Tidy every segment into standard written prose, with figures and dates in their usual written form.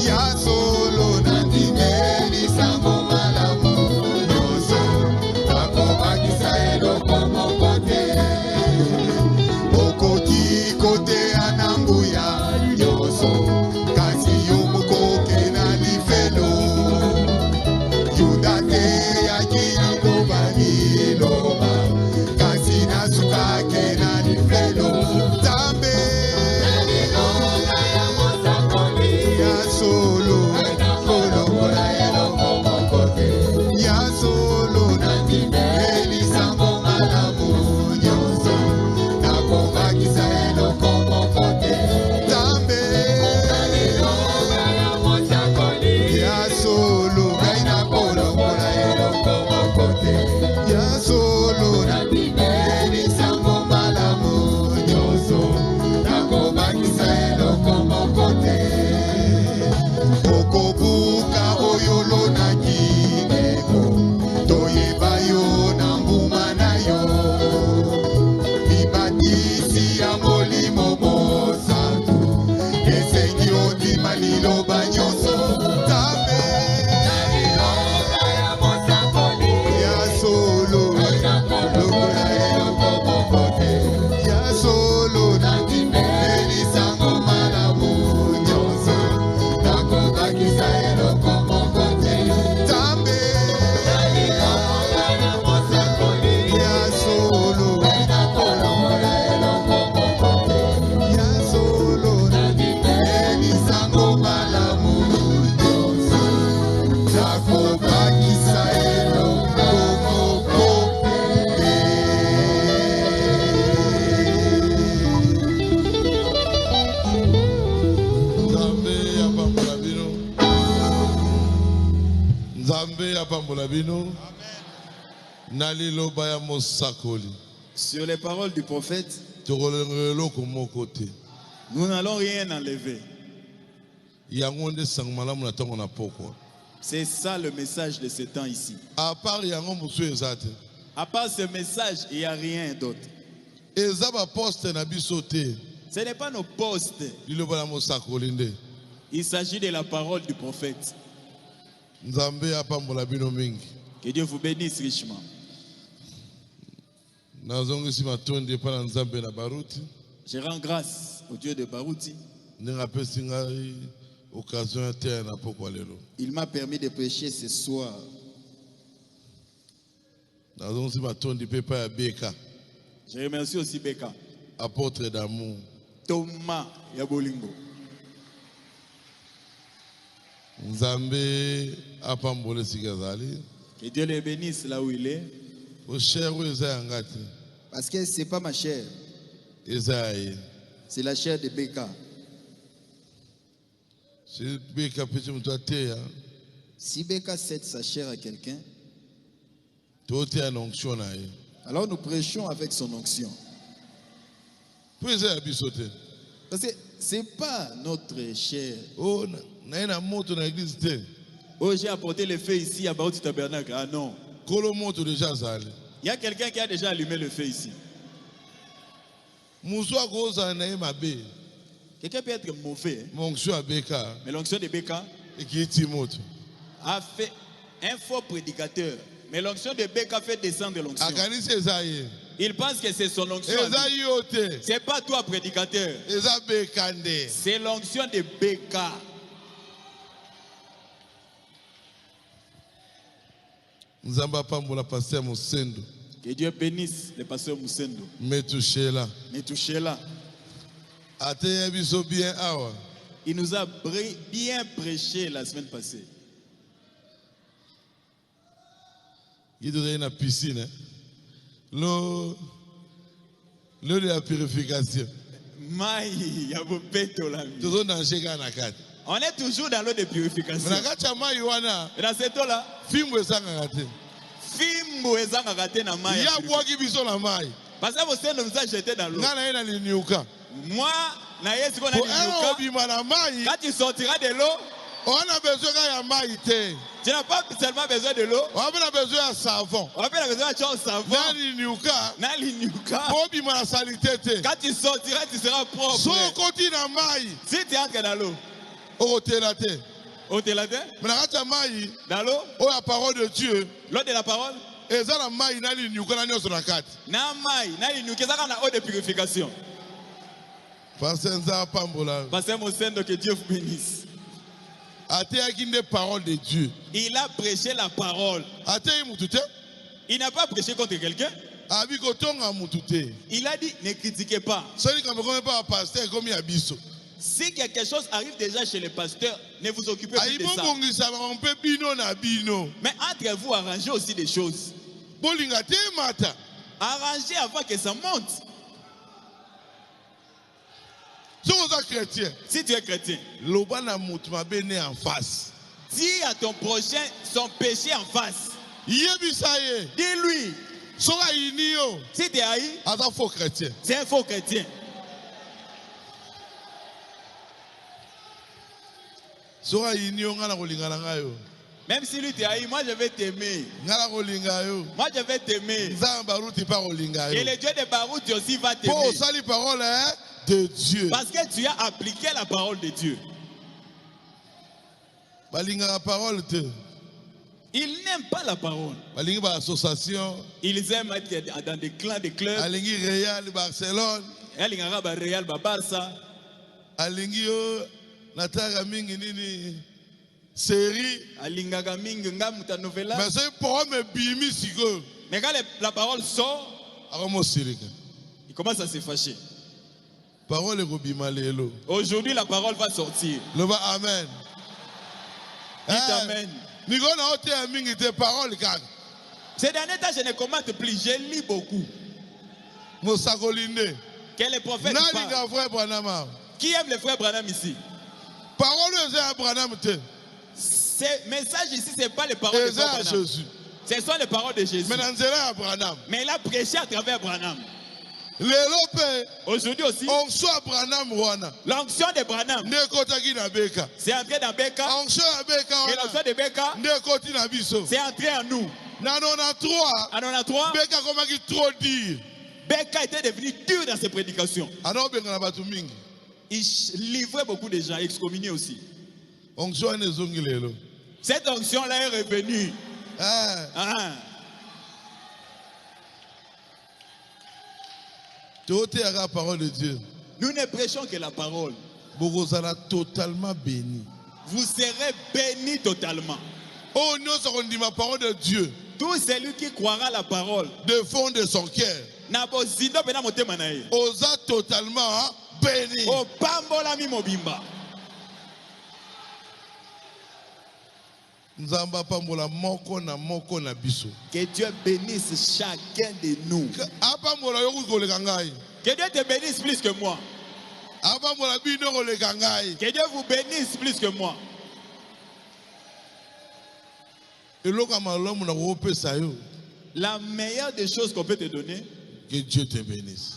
Ya solo nandimeli sango malamu Yoso nakobakisa eloko moko te Okoki kote ananguya Yoso kasi yo mokoke na lifelo Yuda te yaki yangoba liloba kasi nasukake na lifelo Tambe ya solo kolongola eloko moko te Ya solo nandimeli sango malamu nyonso nakobakisa eloko moko te Tambe ya solo ngai nakolongola eloko moko te Ya solo nandimeli sango malamu nyonso nakobakisa eloko moko te Okobuka oyolo na kineko Toyeba yo na mbuma na yo Bibatisi ya molimo mosantu Esengi ondima liloba nyonso Tambe ya solo lokola eloko moko te Ya solo nandimeli sango malamu nyonso nakobakisa eloko moko te Tambe ya solo nakolongola eloko moko te Ya solo nandimeli sango malamu nyonso nakobakisa eloko moko te Nzambe ya pambola bino naliloba ya mosakoli Sur les paroles du prophète, tokolengela eloko moko te nous n'allons rien enlever. yango nde sango malamu na ntango na pokwa C'est ça le message de ce temps ici. a part yango mosusu eza te À part ce message, il n'y a rien d'autre. eza baposte na biso te Ce n'est pas nos postes. liloba ya mosakoli nde Il s'agit de la parole du prophète. nzambe apambola bino mingi Que Dieu vous bénisse richement. nazongisi matondi epai na nzambe na baruti Je rends grâce au Dieu de Barouti. ndenge apesi ngai occasion ya te na pokwa lelo Il m'a permis de prêcher ce soir. nazongisi matondi mpe epai ya beka Je remercie aussi Beka, apôtre d'amour Thomas Yabolingo. nzambe apambola esika azali Que Dieu le bénisse là où il est. oshere oyo eza yanga te Parce que ce n'est pas ma chair, eza ya ye c'est la chair de Beka. si beka pesi moto ateya Si Beka cède sa chair à quelqu'un, tooteya na onction na ye alors nous prêchons avec son onction. mpo eza ya biso te Parce que ce n'est pas notre chair. o naye na moto na église te Oh, j'ai apporté le feu ici à Baouti Tabernacle. Ah non. kolo moto deja azali Il y a quelqu'un qui a déjà allumé le feu ici. mosu akozala na ye mabe Quelqu'un peut être mauvais, ma onction abeka mais l'onction de Beka ekiti moto a fait un faux prédicateur. Mais l'onction de Beka fait descendre l'onction. akanisi eza ye Il pense que c'est son onction. eza yo te C'est pas toi, prédicateur. eza beka nde C'est l'onction de Beka. nzambe apambola paster mosendo Que Dieu bénisse le pasteur Moussendo. metushela Mais touchez-la. ateya biso bien awa Il nous a bien prêché la semaine passée. ye tozali na piscine lo de la purification Mai, ya bopeto la vie. tozondange kaka na kati On est toujours dans l'eau de purification. na kati ya mai wana Et dans cette eau-là, fimbo ezangaka te fimbo ezanga te na mai. ya bwaki biso na mai Parce que Moussendo nous a jeté dans l'eau. ngai na ye na liniuka Moi, na yesu ko na po liluka. obima na mai Quand tu sortiras de l'eau, oana besoin kaka ya mai te tu n'as pas seulement besoin de l'eau, oape na besoin ya savon on a besoin de chose na savon. liniuka Na linuka. po obima na salite te Quand tu sortiras, tu seras propre. so okoti na mai Si tu entres dans l'eau, okotela te Au-delà de Mais na kati ya mai dans l'eau, o la parole de Dieu l'eau de la parole, eza na mai na linyuka na nyonso na kati. na mai, na inukezaka na eau de purification. Pasteur Nza pambola. Pasteur Mosendo, que Dieu vous bénisse. Ateyaki nde parole de Dieu. Il a prêché la parole. Ateyi mutu te. Il n'a pas prêché contre quelqu'un. Abi kotonga mutu te. Il a dit, ne critiquez pas. Soli kambe komi pa pasteur komi abiso. Si quelque chose arrive déjà chez les pasteurs, ne vous occupez plus de ça. Aibongisa on peut bino na bino. Mais entre vous, arrangez aussi des choses. Bolinga te mata. Arrangez avant que ça monte. Si vous êtes chrétien, Si tu es chrétien, loba na mutu mabe ne en face. dis à ton prochain son péché en face. Yebisa ye. Dis-lui, Soka ini yo. si tu es haï, Aza faux chrétien. c'est un faux chrétien. Soka ini yo ngana kolinga na ngayo. Même si lui t'es haï, moi je vais t'aimer. Ngana kolinga yo. Moi je vais t'aimer. Nzamba ruti pa kolinga Et yo. le Dieu de Barout aussi va Pour t'aimer. sali parole de Dieu. Parce que tu as appliqué la parole de Dieu. Balinga la parole te. Ils n'aiment pas la parole. Balingi ba association. Ils aiment être dans des clans, des clubs. Alingi Real Barcelone. Ils ont Real, Barça. Alingi yo nataka mingi nini série. Alingaka mingi ngamuta novela. Mais c'est pour me bimi siko. Mais quand la parole sort, Akomo sirika. il commence à se fâcher. Parole ko bima lelo. Aujourd'hui, la parole va sortir. Loba amen. Dites amen. Niko na ote ya mingi te parole kaka. Ces derniers temps, je ne commente plus, je lis beaucoup. Mosakolinde. Que les prophètes Nani parlent. ga frère Branham. Qui aime le frère Branham ici? Parole eza Branham te. Ce message ici, ce n'est pas les paroles de Eza frère Branham. Jésus. Ce sont les paroles de Jésus. Mais dans nzela Branham. Mais il a prêché à travers Branham. Lelo pe Aujourd'hui aussi, on soit Branham wana. l'onction de Branham, Ne kotaki na beka. c'est entré dans Beka. Onction ya beka Et l'onction wana. de Beka, Ne koti na biso. c'est entré en nous. Na 93 En 93, beka komaki trop dire. Beka était devenu dur dans ses prédications. Ana obenga na batu mingi. Il livrait beaucoup de gens, excommuniés aussi. Onction wana ezongi lelo. Cette onction-là est revenue. Ah, Ah. tote ya parole de Dieu. Nous ne prêchons que la parole. Bokozala totalement béni. Vous serez bénis totalement. Oh non, ça qu'on dit ma parole de Dieu. Tout celui qui croira la parole, De fond de son cœur. nabozindo pena motema na ye. Osa totalement béni. Opambolami mobimba. Nzamba pambola moko na biso. Que Dieu bénisse chacun de nous. Apambola yoku koleka ngai. Que Dieu te bénisse plus que moi. Apambola bino koleka ngai. Que Dieu vous bénisse plus que moi. Eloka malamu na kopesa yo. La meilleure des choses qu'on peut te donner, Que Dieu te bénisse.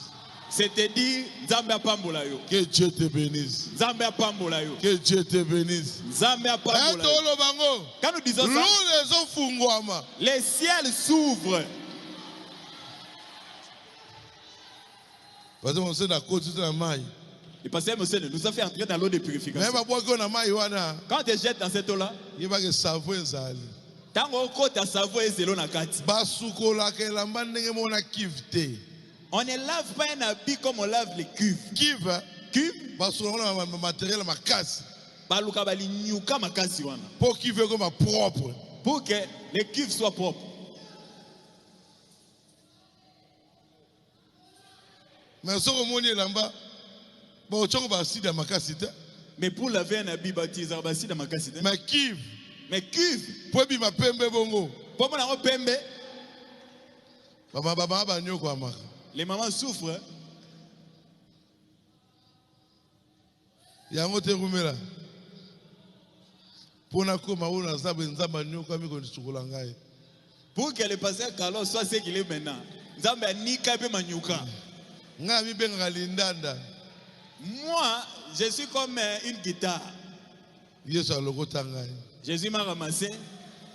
c'est te dire Nzambe apambola yo. Que Dieu te bénisse. Nzambe apambola yo. Que Dieu te bénisse. Nzambe apambola yo. Etolo bango. Quand nous disons ça, Lule zo fungwama. les ciels s'ouvrent. Parce que on sait na koti na mai. Le pasteur Mosé nous a fait entrer dans l'eau de Mais purification. ba bwaki na mai wana. Quand tu te jettes dans cette eau-là, Yeba ke savo ezali. tant que ta cerveau est zélo na kati. Basukola ke lamba ndenge mona kivte. On ne lave pas un habit comme on lave les cuves. Kiva. Cuve, Basukola na matériel makasi. baluka bali nyuka makasi wana. Pour qu'il veut comme propre. Pour que les cuves soient propres. Mais ce que moni lamba. Bon chongo ba sida makasi te. Mais pour laver un habit baptisé, basi dans makasi. Mais kiv. Mais cuve, Pour bi ma pembe bongo. pour mon amour pembe, Baba ba nyoko amaka. les mamans souffrent. Hein. Yango te rumela. Pona koma una zabe nzamba nyoko mi ko sukola ngai. Pour que le pasteur Carlos soit ce qu'il est maintenant. Nzambe anika pe manyuka. Nga mi benga lindanda. Moi, je suis comme une guitare. Yesu alokota ngai. Jésus m'a ramassé.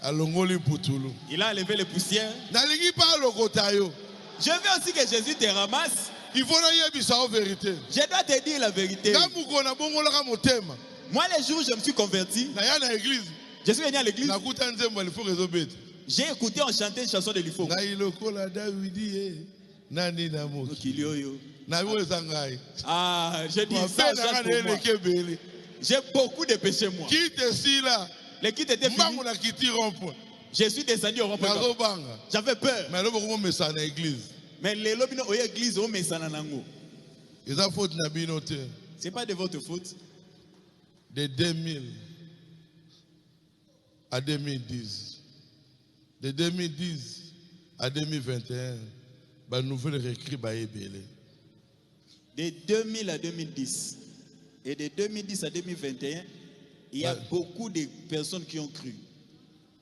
Alongoli putulu. Il a enlevé les poussières. Nalingi pa alokota yo. Je veux aussi que Jésus te ramasse. Il faut na yebisa en vérité. Je dois te dire la vérité. Kamu kona bongo la motema. Moi, les jours où je me suis converti, na ya na église je suis venu à l'église, nakuta nzembo il faut résobete j'ai écouté on chantait une chanson de l'Ifo. na ilokola Davidi nani na moki na yo ezangai Ah, j'ai dit ça, chante pour moi. J'ai beaucoup de péchés, moi. Qui te si là Les kits étaient finis. mbangu na kiti rond-point Je suis descendu au rond-point. nazobanga J'avais peur. mais lobo ko mesa na église Mais les lobbies au église au mesana nango. eza faute na bino te. C'est pas de votre faute. De 2000 à 2010, de 2010 à 2021, bah nouvelle réécrit bah ébélé. De 2000 à 2010 et de 2010 à 2021, il y a beaucoup de personnes qui ont cru.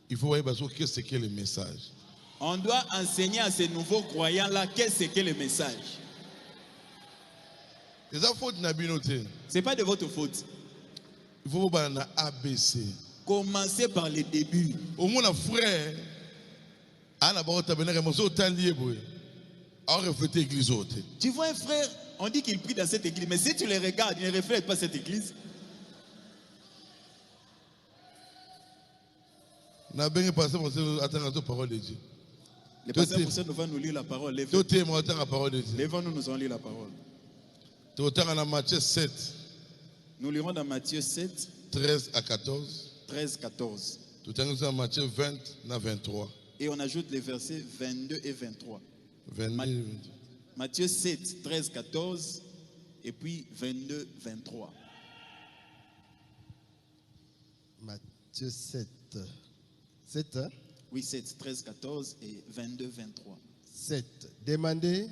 Il faut voir qu'est-ce que le message. On doit enseigner à ces nouveaux croyants-là qu'est-ce que le message. C'est pas de votre faute. Il faut voir un ABC. Commencez par le début. Au moins, frère, tu vois un frère, on dit qu'il prie dans cette église, mais si tu les regardes, il ne reflète pas cette église. Les pasteurs nous vont nous lire la parole. Lèvons-nous, nous allons lire la parole. Matthieu 7. Nous lirons dans Matthieu 7, 13 à 14. 13, 14. Tout à l'heure, Matthieu 20 à 23. Et on ajoute les versets 22 et 23. 22. Matthieu 7, 13, 14 et puis 22, 23. Matthieu 7. 7, hein? Oui, 7, 13, 14 et 22, 23. 7. Demandez.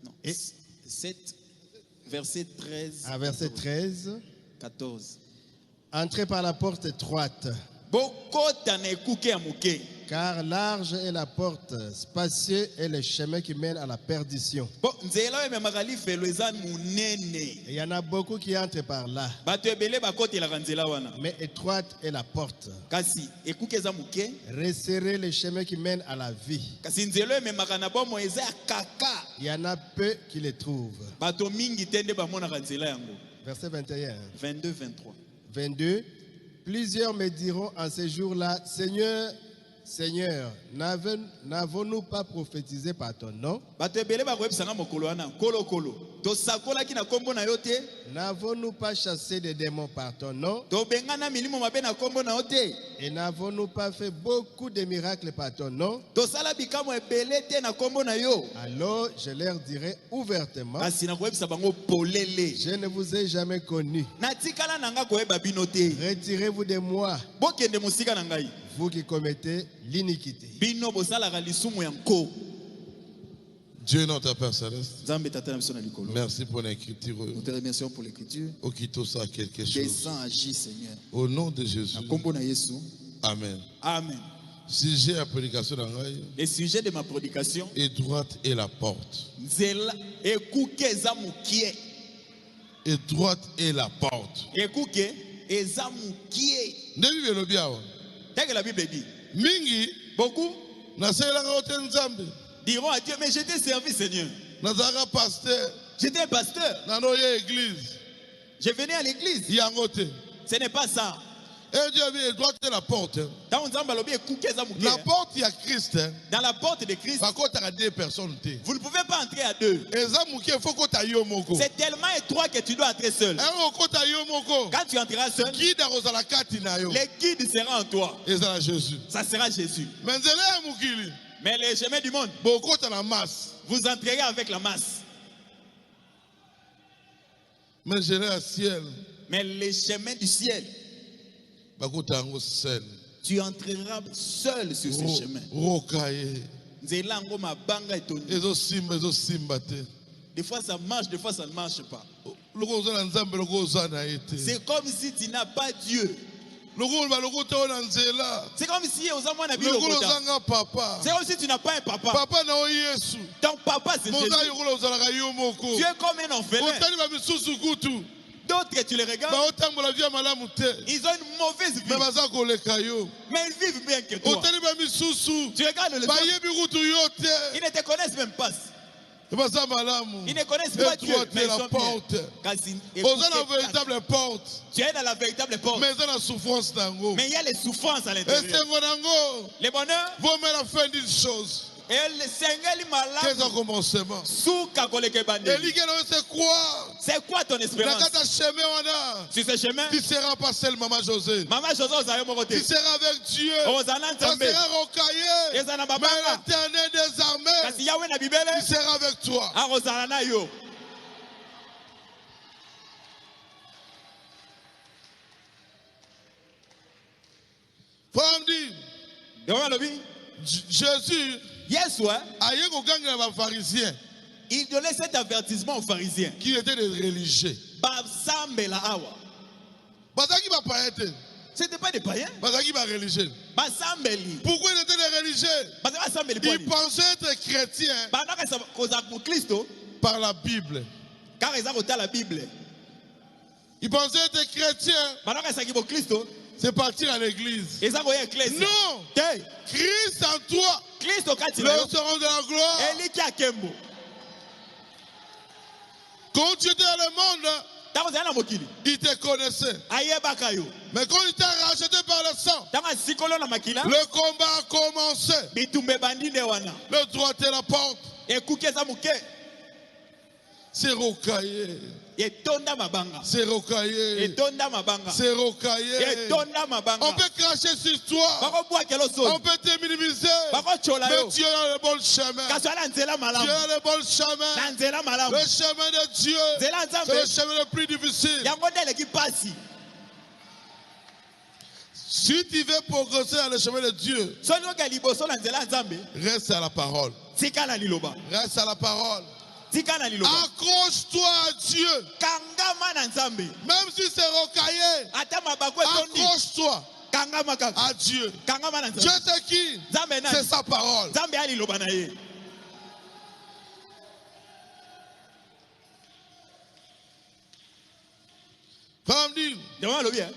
Non. Et 7, verset 13. À verset 13. 14. Entrez par la porte étroite. Car large est la porte, spacieux est le chemin qui mène à la perdition. Et il y en a beaucoup qui entrent par là. Mais étroite est la porte. Resserrez le chemin qui mène à la vie. Il y en a peu qui les trouvent. Verset 21. 22, 23. 22. Plusieurs me diront en ces jours-là, Seigneur, Seigneur, n'avons-nous pas prophétisé par ton nom? N'avons-nous pas chassé des démons par ton nom? Et n'avons-nous pas fait beaucoup de miracles par ton nom? Alors je leur dirai ouvertement, je ne vous ai jamais connus. Retirez-vous de moi, vous qui commettez l'iniquité. Dieu est notre Père Céleste. Merci pour l'écriture. Nous te remercions pour l'écriture. Ça quelque chose. Descends, agis, Seigneur. Au nom de Jésus. Amen. Amen. Sujet à prédication. Le sujet de ma prédication. Étroite est la porte. Étroite est la porte. Dès que la Bible dit, Mingi, beaucoup diront à Dieu, mais je t'ai servi, Seigneur. Pasteur. J'étais un pasteur. Église. Je venais à l'église. Ce n'est pas ça. Et Dieu a dit, étroite est la porte. La porte, il y a Christ. Dans la porte de Christ, vous ne pouvez pas entrer à deux. C'est tellement étroit que tu dois entrer seul. Quand tu entreras seul, le guide sera en toi. Ça sera Jésus. Mais les chemins du monde, vous entrerez avec la masse. Mais les chemins du ciel, tu entreras seul sur ce chemin. Des fois ça marche, des fois ça ne marche pas. C'est comme si tu n'as pas Dieu. C'est comme si c'est comme si tu n'as pas un papa. Ton papa c'est Jésus. Tu es comme un orphelin. D'autres, tu les regardes, ils ont une mauvaise vie. Mais ils vivent bien que toi. Tu regardes les autres, ils ne te connaissent même pas. Ils ne connaissent pas Dieu, mais ils sont bien. véritable porte. Tu es dans la véritable porte. Mais il y a les souffrances à l'intérieur. Le bonheur. Vous mettez la fin d'une chose. Qu'est-ce qu'un commencement? C'est quoi? C'est quoi ton espérance? Sur ce chemin, tu seras pas seul, Maman José. Tu seras avec Dieu. Tu seras rocaillé. Mais l'Éternel des armées, il sera avec toi. Jésus, il donnait cet avertissement aux pharisiens qui étaient des religieux. C'était pas des païens. Pourquoi ils étaient des religieux? Ils pensaient être chrétiens par la Bible. Ils pensaient être chrétiens. C'est partir à l'église. Non! Christ en toi, le restaurant de la gloire. Quand tu étais dans le monde, il te connaissait. Mais quand il t'a racheté par le sang, le combat a commencé. Le droit est la porte. C'est rocaillé. C'est rocaillé. C'est rocaillé. On peut cracher sur toi. On peut te minimiser. Mais tu es dans le bon chemin. Tu es dans le bon chemin. Le chemin de Dieu, c'est le chemin le plus difficile. Si tu veux progresser dans le chemin de Dieu, reste à la parole. Reste à la parole. Accroche-toi à Dieu. Même si c'est rocaillé, accroche-toi à Dieu. Dieu c'est qui? C'est sa parole.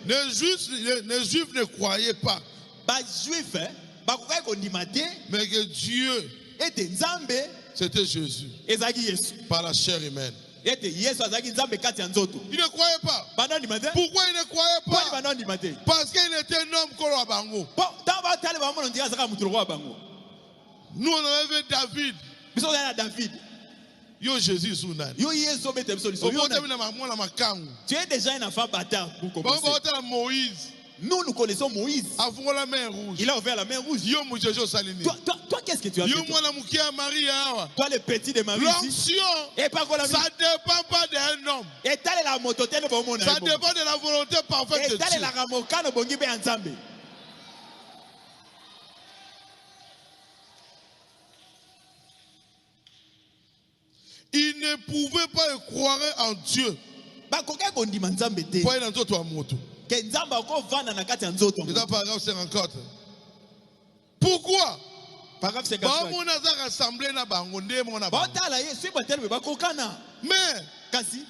Les Juifs ne croyaient pas. Mais que Dieu, c'était Jésus par la chair humaine. Il ne croyait pas. Pourquoi il ne croyait pas? Parce qu'il était un homme comme Abango. Nous on avait vu David. Yo Jésus Sunan. Tu es déjà un enfant bâtard pour commencer. Moïse. Nous connaissons Moïse. Il a ouvert la main rouge. Toi qu'est-ce que tu as fait? Toi le petit de Marie. L'onction, ça ne dépend pas d'un homme. Ça dépend de la volonté parfaite de Dieu. Il ne pouvait pas croire en Dieu. Paragraphe 54. Pourquoi? Mais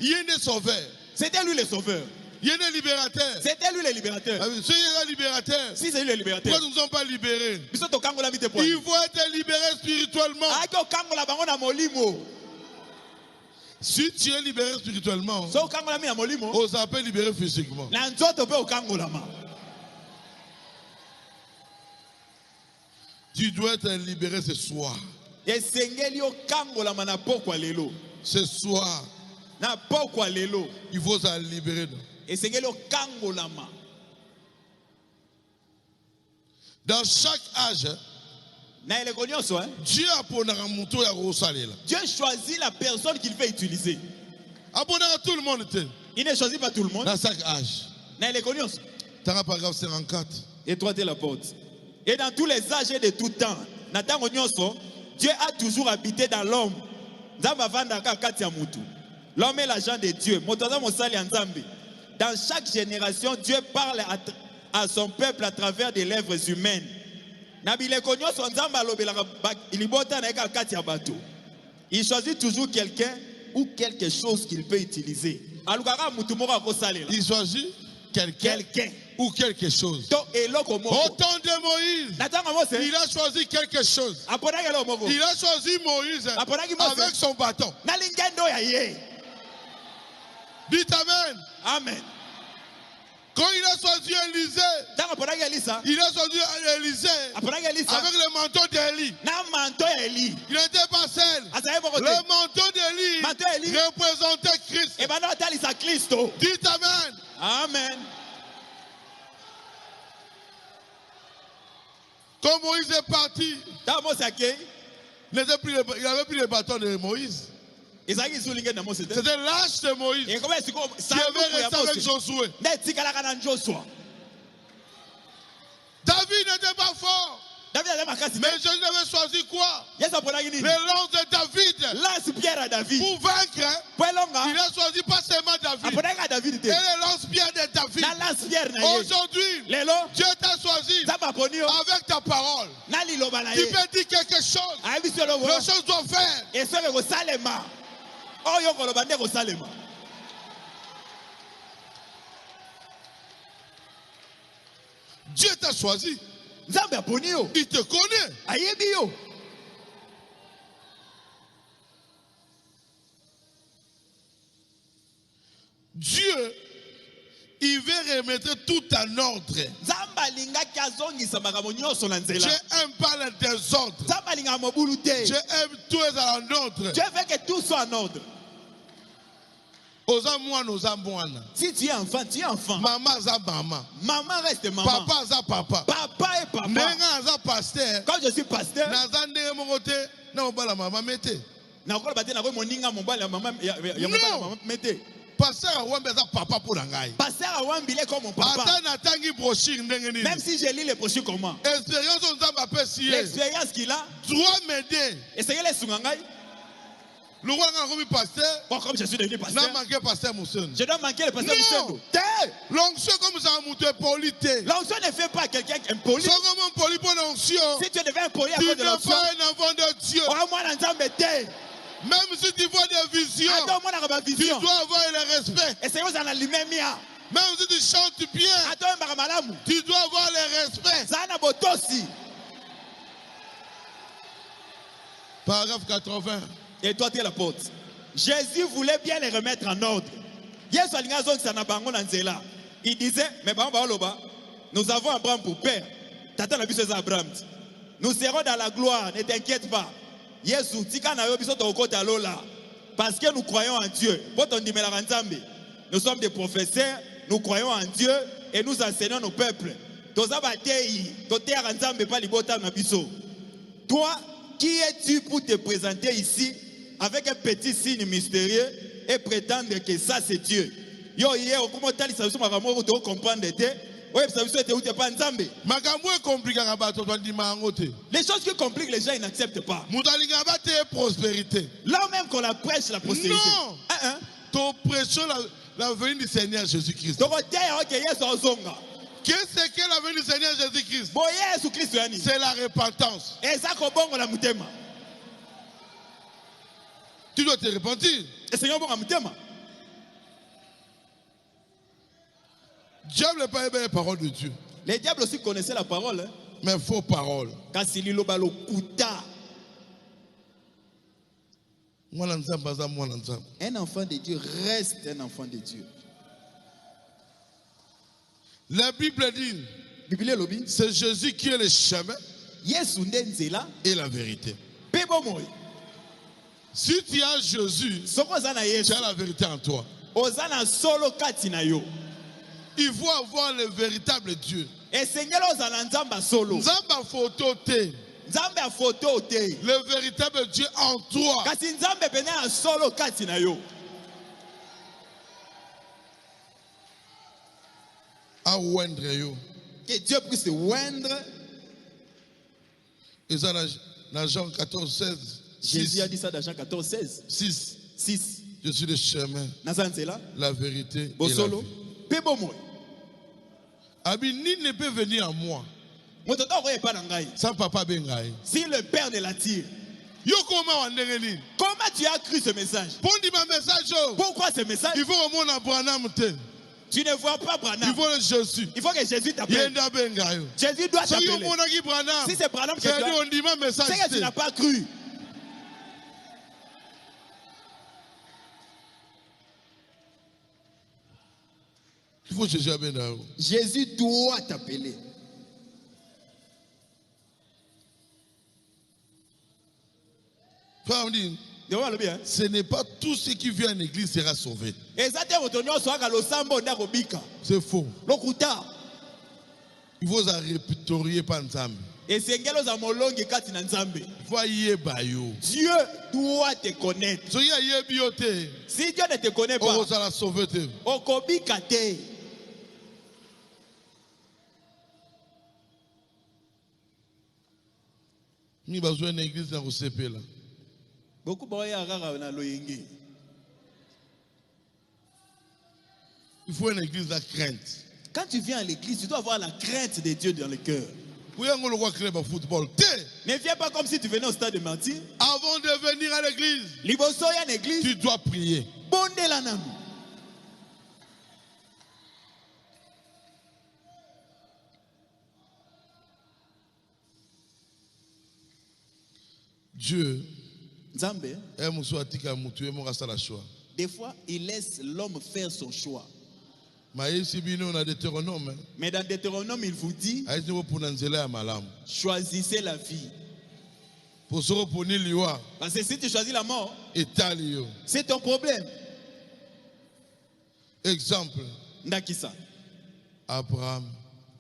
il y a des sauveurs. C'était lui le sauveur. Il y a des libérateurs. C'était lui le libérateur. Si il est libérateur, si c'est lui le libérateur, pourquoi nous ne sommes pas libérés? Il faut être libéré spirituellement. Si tu es libéré spirituellement, on s'appelle libéré physiquement. Tu dois être libéré ce soir. Ce soir, il faut se libérer. Dans chaque âge, Dieu a Dieu choisit la personne qu'il veut utiliser. Tout le monde. Il ne choisit pas tout le monde. Dans chaque âge. Paragraphe 54. Et toi, tu es la porte. Et dans tous les âges et de tout temps, Dieu a toujours habité dans l'homme. L'homme est l'agent de Dieu. Dans chaque génération, Dieu parle à son peuple à travers des lèvres humaines. Il choisit toujours quelqu'un ou quelque chose qu'il peut utiliser. Il choisit quelqu'un ou quelque chose. Au temps de Moïse, il a choisi quelque chose. Il a choisi Moïse avec son bâton. Dites Amen. Amen. Quand il a choisi Élisée, il a choisi Élisée avec le manteau d'Élie. Il n'était pas seul. Le manteau d'Élie représentait Christ. Dites Amen. Amen. Quand Moïse est parti, il n'avait plus le bâton de Moïse. C'était l'âge de Moïse qui avait resté avec Josué. David n'était pas fort. Mais Jésus avait choisi quoi? Les lances de David. Pour vaincre, il a choisi pas seulement David. Et les lances-pierres de David. Aujourd'hui, Dieu t'a choisi avec ta parole. Tu peux dire quelque chose. Les choses doivent faire. Dieu t'a choisi. Il te connaît. Dieu, il veut remettre tout en ordre. Dieu aime pas le désordre. Dieu aime tout en ordre. Dieu veut que tout soit en ordre. Si tu es enfant, tu es enfant. Maman za maman. Maman reste maman. Papa za papa. Papa est papa. Pasteur. Quand je suis pasteur, non. Pasteur Awambi za papa pour ngai. Pasteur Awambi est comme mon papa. Même si je lis les brochures comment. L'expérience qu'il a doit m'aider. Essayez les sungangai. Pasteur, comme je suis devenu pasteur, je dois manquer le pasteur Moussendo. L'onction comme ça, l'onction ne fait pas quelqu'un impoli. Si tu deviens impoli à cause de l'onction, tu n'es pas un enfant de Dieu. Même si tu vois des visions, tu dois avoir le respect. Même si tu chantes bien, tu dois avoir le respect. Paragraphe 80. Et toi, tu es la porte. Jésus voulait bien les remettre en ordre. Il disait, mais nous avons Abraham pour père. Abraham. Nous serons dans la gloire, ne t'inquiète pas. Parce que nous croyons en Dieu. Nous sommes des professeurs, nous croyons en Dieu et nous enseignons nos peuples. Toi, qui es-tu pour te présenter ici avec un petit signe mystérieux et prétendre que ça c'est Dieu? Les choses qui compliquent les gens, ils n'acceptent pas. Là même qu'on la prêche la prospérité. Non. Ton prêchons la venue du Seigneur Jésus-Christ. Qu'est-ce que la venue du Seigneur Jésus-Christ? C'est la repentance. Tu dois te repentir. Diable n'est pas aimé la parole de Dieu. Les diables aussi connaissaient la parole. Hein? Mais faux parole. Un enfant de Dieu reste un enfant de Dieu. La Bible dit, c'est Jésus qui est le chemin et la vérité. Si tu as Jésus, tu as la vérité en toi. Il faut avoir le véritable Dieu. Le véritable Dieu en toi. Que Dieu puisse te oindre. Et ça dans Jean 14, 16. Jésus a dit ça dans Jean 14, 16. 6. Je suis le chemin, la vérité et la vie. Nul ne peut venir à moi sans papa Bengaï. Si le père ne l'attire. Comment tu as cru ce message? Pourquoi ce message? Il faut remonter à Branham. Tu ne vois pas Branham. Il faut le Jésus. Il faut que Jésus t'appelle. Jésus doit t'appeler. Si c'est Branham que tu as, c'est que tu n'as pas cru. Il faut Jésus appeler. Jésus doit t'appeler. Ce n'est pas tout ce qui vient en église sera sauvé. C'est faux. Il faut se répertorier par Nzambe. Dieu doit te connaître. Si Dieu ne te connaît pas, il besoin d'une église dans le il faut une église de crainte. Quand tu viens à l'église, tu dois avoir la crainte de Dieu dans le cœur. Ne viens pas comme si tu venais au stade de Martyr. Avant de venir à l'église, tu dois prier. Dieu, des fois, il laisse l'homme faire son choix. Mais dans Deutéronome, il vous dit, choisissez la vie. Parce que si tu choisis la mort, c'est ton problème. Exemple. Abraham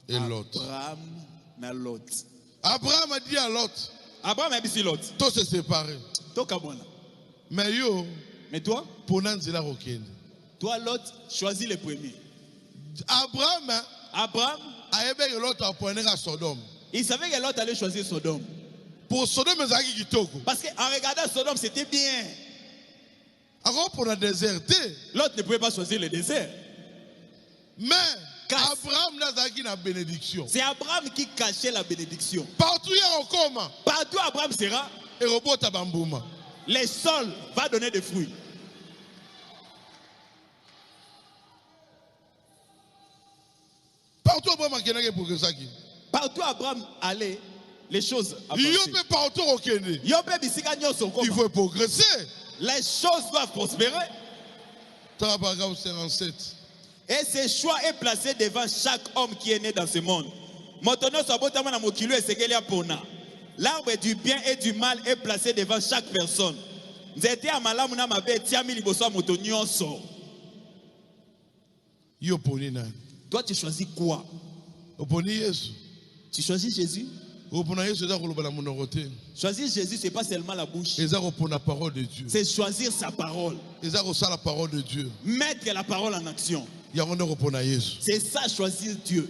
et Lot. Abraham a dit à Lot. Abraham a dit Lot. Tous se séparés. Mais toi, Lot, choisis le premier. Abraham il savait que Lot allait choisir Sodome. Pour Sodome, parce qu'en regardant Sodome, c'était bien. Pour la déserté, Lot ne pouvait pas choisir le désert. Mais Abraham n'a pas de bénédiction. C'est Abraham qui cachait la bénédiction. Partout Abraham sera, les sols vont donner des fruits. Partout Abraham allait, les choses avançaient. Il faut progresser. Les choses doivent prospérer. Et ce choix est placé devant chaque homme qui est né dans ce monde. L'arbre du bien et du mal est placé devant chaque personne. Toi, tu choisis quoi? Tu choisis Jésus? Choisir Jésus, ce n'est pas seulement la bouche. C'est choisir sa parole. Mettre la parole en action. C'est ça, choisir Dieu.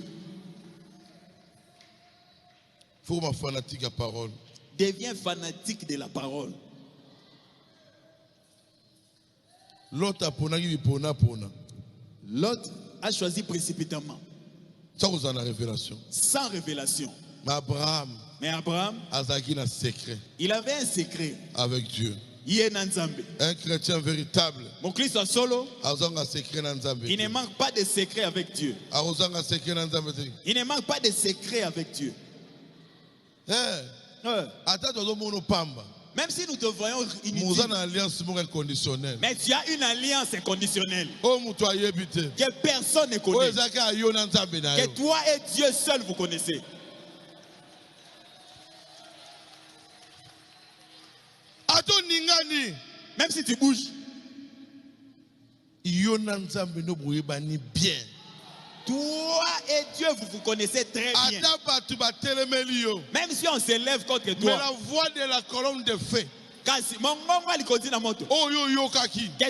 Deviens fanatique de la parole. Lot a choisi précipitamment. Sans révélation. Mais Abraham, il avait un secret avec Dieu. Un chrétien véritable, il ne manque pas de secret avec Dieu. Il ne manque pas de secret avec Dieu. Même si nous te voyons inutiles, mais tu as une alliance inconditionnelle que personne ne connaît. Que toi et Dieu seul vous connaissez. Même si tu bouges, toi et Dieu vous connaissez très bien. Même si on s'élève contre toi, mais la voix de la colonne de feu que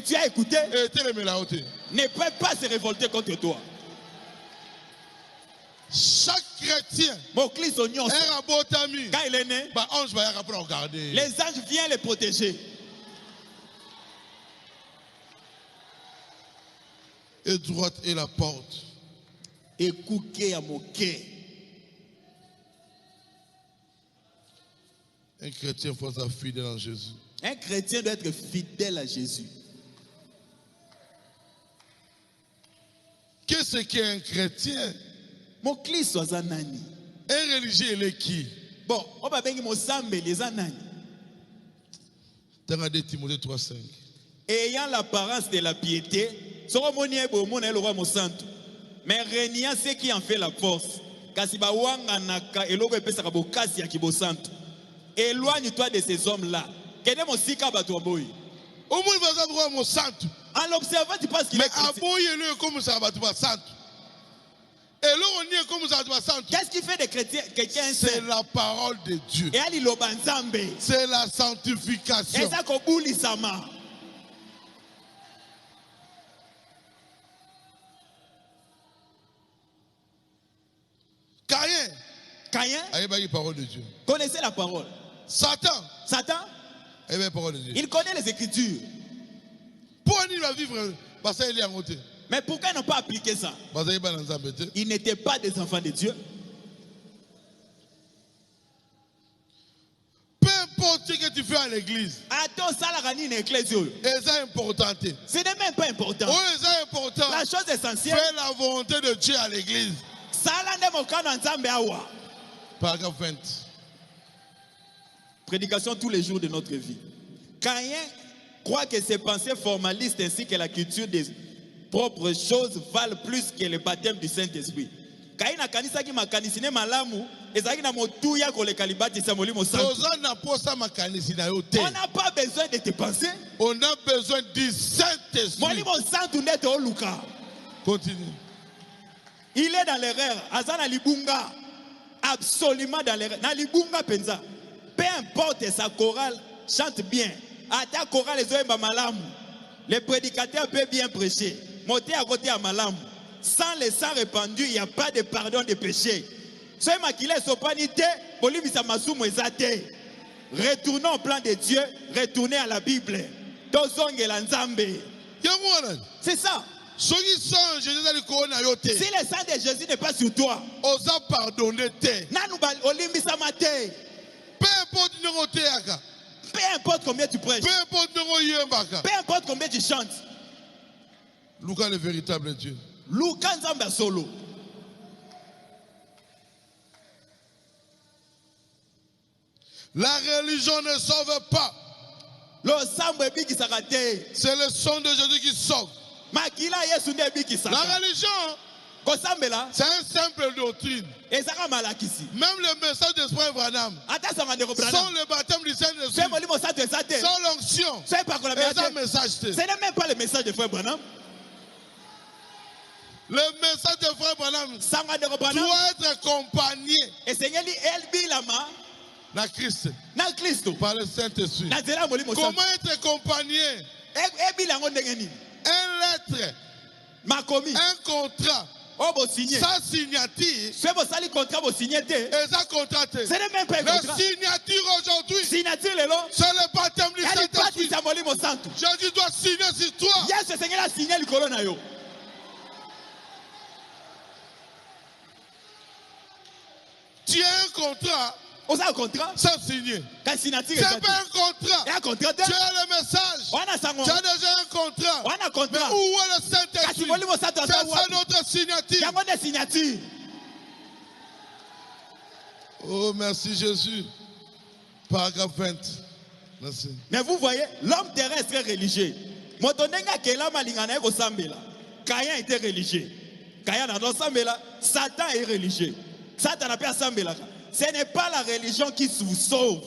tu as écouté ne peut pas se révolter contre toi. Chaque chrétien, quand il est né, les anges viennent les protéger. Et droite est la porte. Écoutez à mon cœur. Un chrétien faut être fidèle en Jésus. Un chrétien doit être fidèle à Jésus. Qu'est-ce qu'un chrétien? Mon Christ soit nani. Un religieux, il est qui? Bon, on va bien mosambe les anani. Dans 2 Timothée 3:5. Ayant l'apparence de la piété, mais régnant ce qui en fait la force. Éloigne-toi de ces hommes-là. En l'observant, tu penses qu'il est chrétien. Qu'est-ce qui fait des chrétiens C'est la parole de Dieu. C'est la sanctification. Caïn a la parole de Dieu. Connaissez la parole. Satan a la parole de Dieu. Il connaît les Écritures. Pourquoi il va vivre parce qu'il est en côté? Mais pourquoi ils n'ont pas appliqué ça? Ils n'étaient pas des enfants de Dieu. Peu importe ce que tu fais à l'église, c'est important. Ce n'est même pas important. La chose essentielle, fais la volonté de Dieu à l'église. Paragraphe 20. Prédication tous les jours de notre vie. Caïn croit que ses pensées formalistes ainsi que la culture des propres choses valent plus que le baptême du Saint-Esprit. On n'a pas besoin de tes pensées. On a besoin du Saint-Esprit. Continue. Il est dans l'erreur. Azana libunga. Absolument dans l'erreur. Na libunga penza. Peu importe sa chorale chante bien. Ata chorale les malamu. Le prédicateur peut bien prêcher. Monter à côté à malam. Sans le sang répandu, il n'y a pas de pardon de péché. Retournons au plan de Dieu, retournez à la Bible. C'est ça. Si le sang de Jésus n'est pas sur toi, peu importe combien tu prêches, peu importe combien tu chantes. Lucas le véritable Dieu. Lucas Nzamba solo. La religion ne sauve pas. C'est le sang de Jésus qui sauve. La religion, c'est un simple doctrine. Même le message de Frère Branham, sans le baptême du Saint-Esprit, sans l'onction, c'est un message. Ce n'est même pas le message de Frère Branham. Le message de Frère Branham doit être accompagné par le Saint-Esprit. Comment être accompagné? Un lettre, un contrat, sa signature, et sa contrat. La signature aujourd'hui, c'est le baptême du Saint-Esprit. Jésus doit signer sur toi. Tu as un contrat. Sans signer. C'est pas un contrat. Tu as le message. Tu as déjà un contrat. Mais où est le Saint-Esprit? C'est ça notre signature. Oh, merci Jésus. Paragraphe 20. Merci. Mais vous voyez, l'homme terrestre est religieux. Caïn était religieux. Satan est religieux. Satan n'a pas assemblé là. Ce n'est pas la religion qui vous sauve.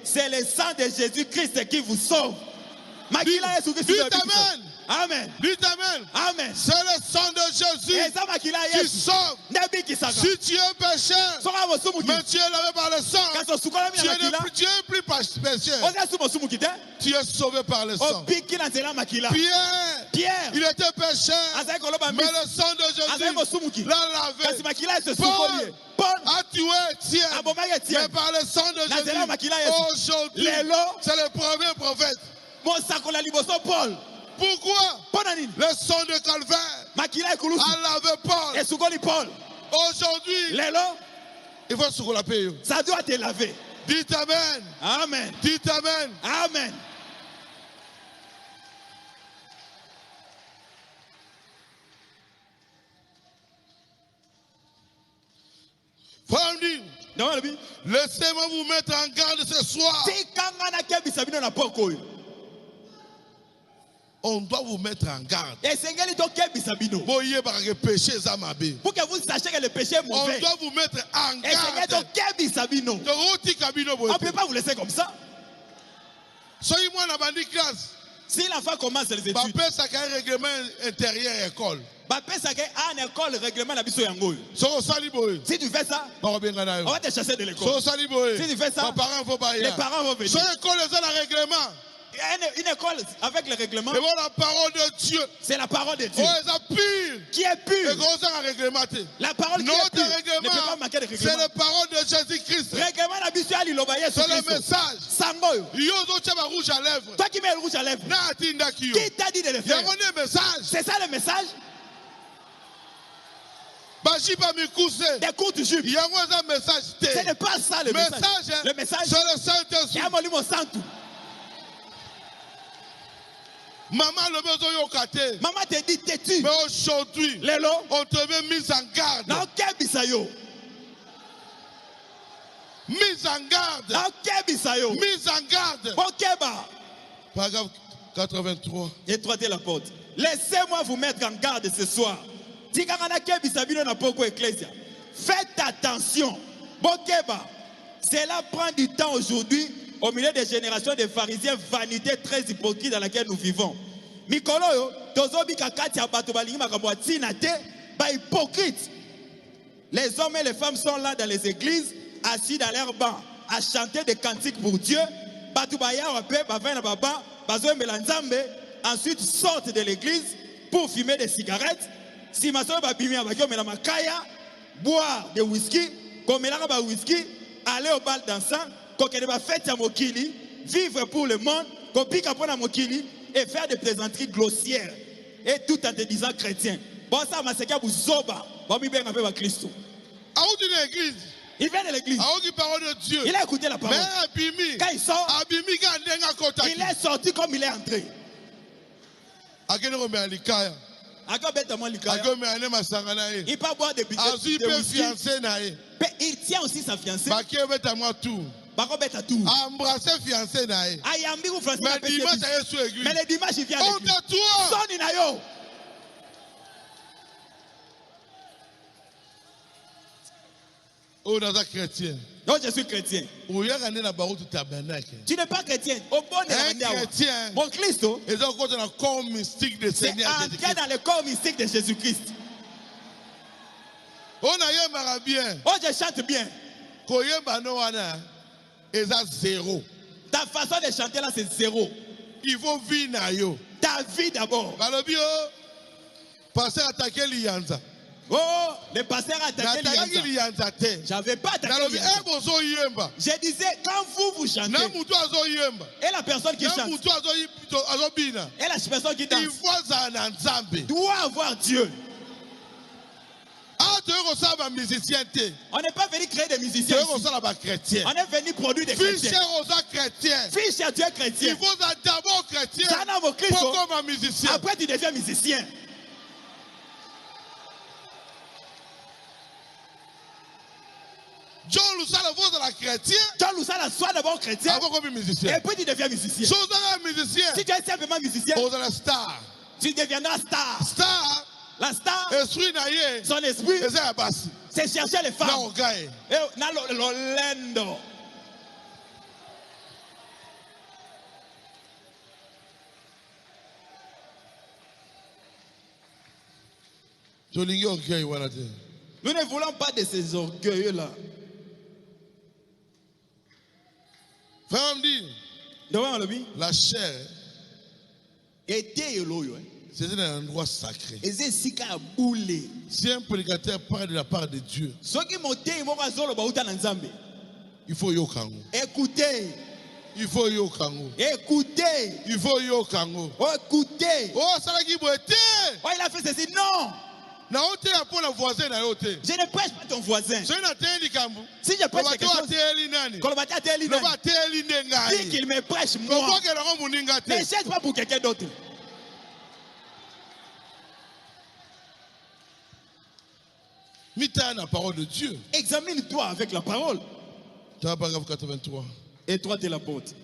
C'est le sang de Jésus-Christ qui vous sauve. Dites Amen. Amen. Dites Amen. Amen. C'est le sang de Jésus qui sauve. Si tu es pécheur, mais tu es lavé par le sang, tu es plus pécheur. Tu es sauvé par le sang. Pierre, il était pécheur, mais le sang de Jésus l'a lavé. Paul a tué Étienne, mais par le sang de Jésus, aujourd'hui, c'est le premier prophète. Pourquoi? Le sang de Calvaire a lavé Paul. Aujourd'hui, il faut se laver. Ça doit te laver. Dites Amen. Amen. Dites Amen. Amen. Laissez-moi vous mettre en garde ce soir. On doit vous mettre en garde. Pour que vous sachiez que le péché est mauvais. On doit vous mettre en garde. On ne peut pas vous laisser comme ça. Si l'enfant commence les études, c'est un règlement intérieur école. Si tu fais ça, on va te chasser de l'école. Si tu fais ça, les parents vont venir. Une école avec le règlement, la parole de Dieu, c'est la parole de Dieu qui est pure. La parole qui est pure ne peut pas manquer de règlement. C'est la parole de Jésus-Christ. C'est le message. Toi qui mets le rouge à lèvres, qui t'a dit de le faire? C'est ça le message. Des coups de jupe. Ce n'est pas ça le message. Le message, c'est le Saint-Esprit. Maman te dit tais-tu. Mais aujourd'hui, on te met mise en garde. Mise en garde. Mise en garde. Paragraphe 83. Étroitez la porte. Laissez-moi vous mettre en garde ce soir. Faites attention. Cela prend du temps aujourd'hui au milieu des générations de pharisiens, vanité très hypocrite dans laquelle nous vivons. Mikolo, hypocrite. Les hommes et les femmes sont là dans les églises, assis dans leurs bancs, à chanter des cantiques pour Dieu. Ensuite sortent de l'église pour fumer des cigarettes. Si ma soeur boire des whisky, aller au bal dansant, vivre pour le monde, et faire des plaisanteries grossières. Et tout en te disant chrétien. Il vient de l'église. Il a écouté la parole. Quand il sort, il est sorti comme il est entré. Il peut boire des whisky. Il tient aussi sa fiancée. Embrasser fiancé nae. Mais le dimanche il vient à l'église. Oh, chrétien. Non, je suis chrétien. Tu n'es pas chrétien. Au bon chrétien. Mon Christ, c'est entrer dans le corps mystique de Jésus-Christ. Oh, je chante bien. Zéro. Ta façon de chanter là, c'est zéro. Il faut vivre. Ta vie d'abord. Pasteur attaquer l'Iyanza. Oh, le pasteur a attaqué l'Iyanza. J'avais pas attaqué l'Iyanza. Je disais, quand vous chantez, et la personne qui chante, et la personne qui danse, doit avoir Dieu. On n'est pas venu créer des musiciens. On est venu produire des chrétiens. Fils à Dieu chrétien. Il faut d'abord chrétien pour comme musicien. Après tu deviens musicien. John Lusala vaut la chrétien. John Lusala soit d'abord chrétien. Avant comme musicien. Et puis tu deviens musicien. Si tu es simplement musicien, star. Tu deviendras star. Star. La star, son esprit, c'est chercher les femmes. L'Orlando. Nous ne voulons pas de ces orgueils-là. La chair était c'est un endroit sacré. Si un prédicateur parle de la part de Dieu, il faut yokango. Écoutez. Il faut yokango. Écoutez. Il faut yokango. Écoutez. Oh, ça oh, il a fait ceci. Non. Je ne prêche pas ton voisin. Si je prêche quelque chose, dis qu'il me prêche moi. Ne cherche pas pour quelqu'un d'autre. Mita la parole de Dieu. Examine-toi avec la parole. Paragraphe 83. Et toi de la porte.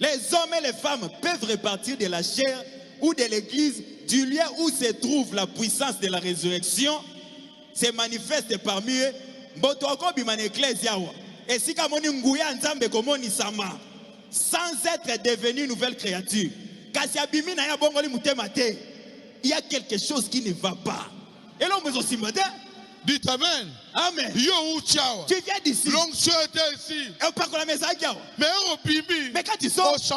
Les hommes et les femmes peuvent repartir de la chair ou de l'église du lieu où se trouve la puissance de la résurrection se manifeste parmi eux. Et si sans être devenu une nouvelle créature, il y a quelque chose qui ne va pas. Et là, on aussi dites Amen. Amen. Tu viens d'ici. L'onction était ici. Mais quand tu sors, tu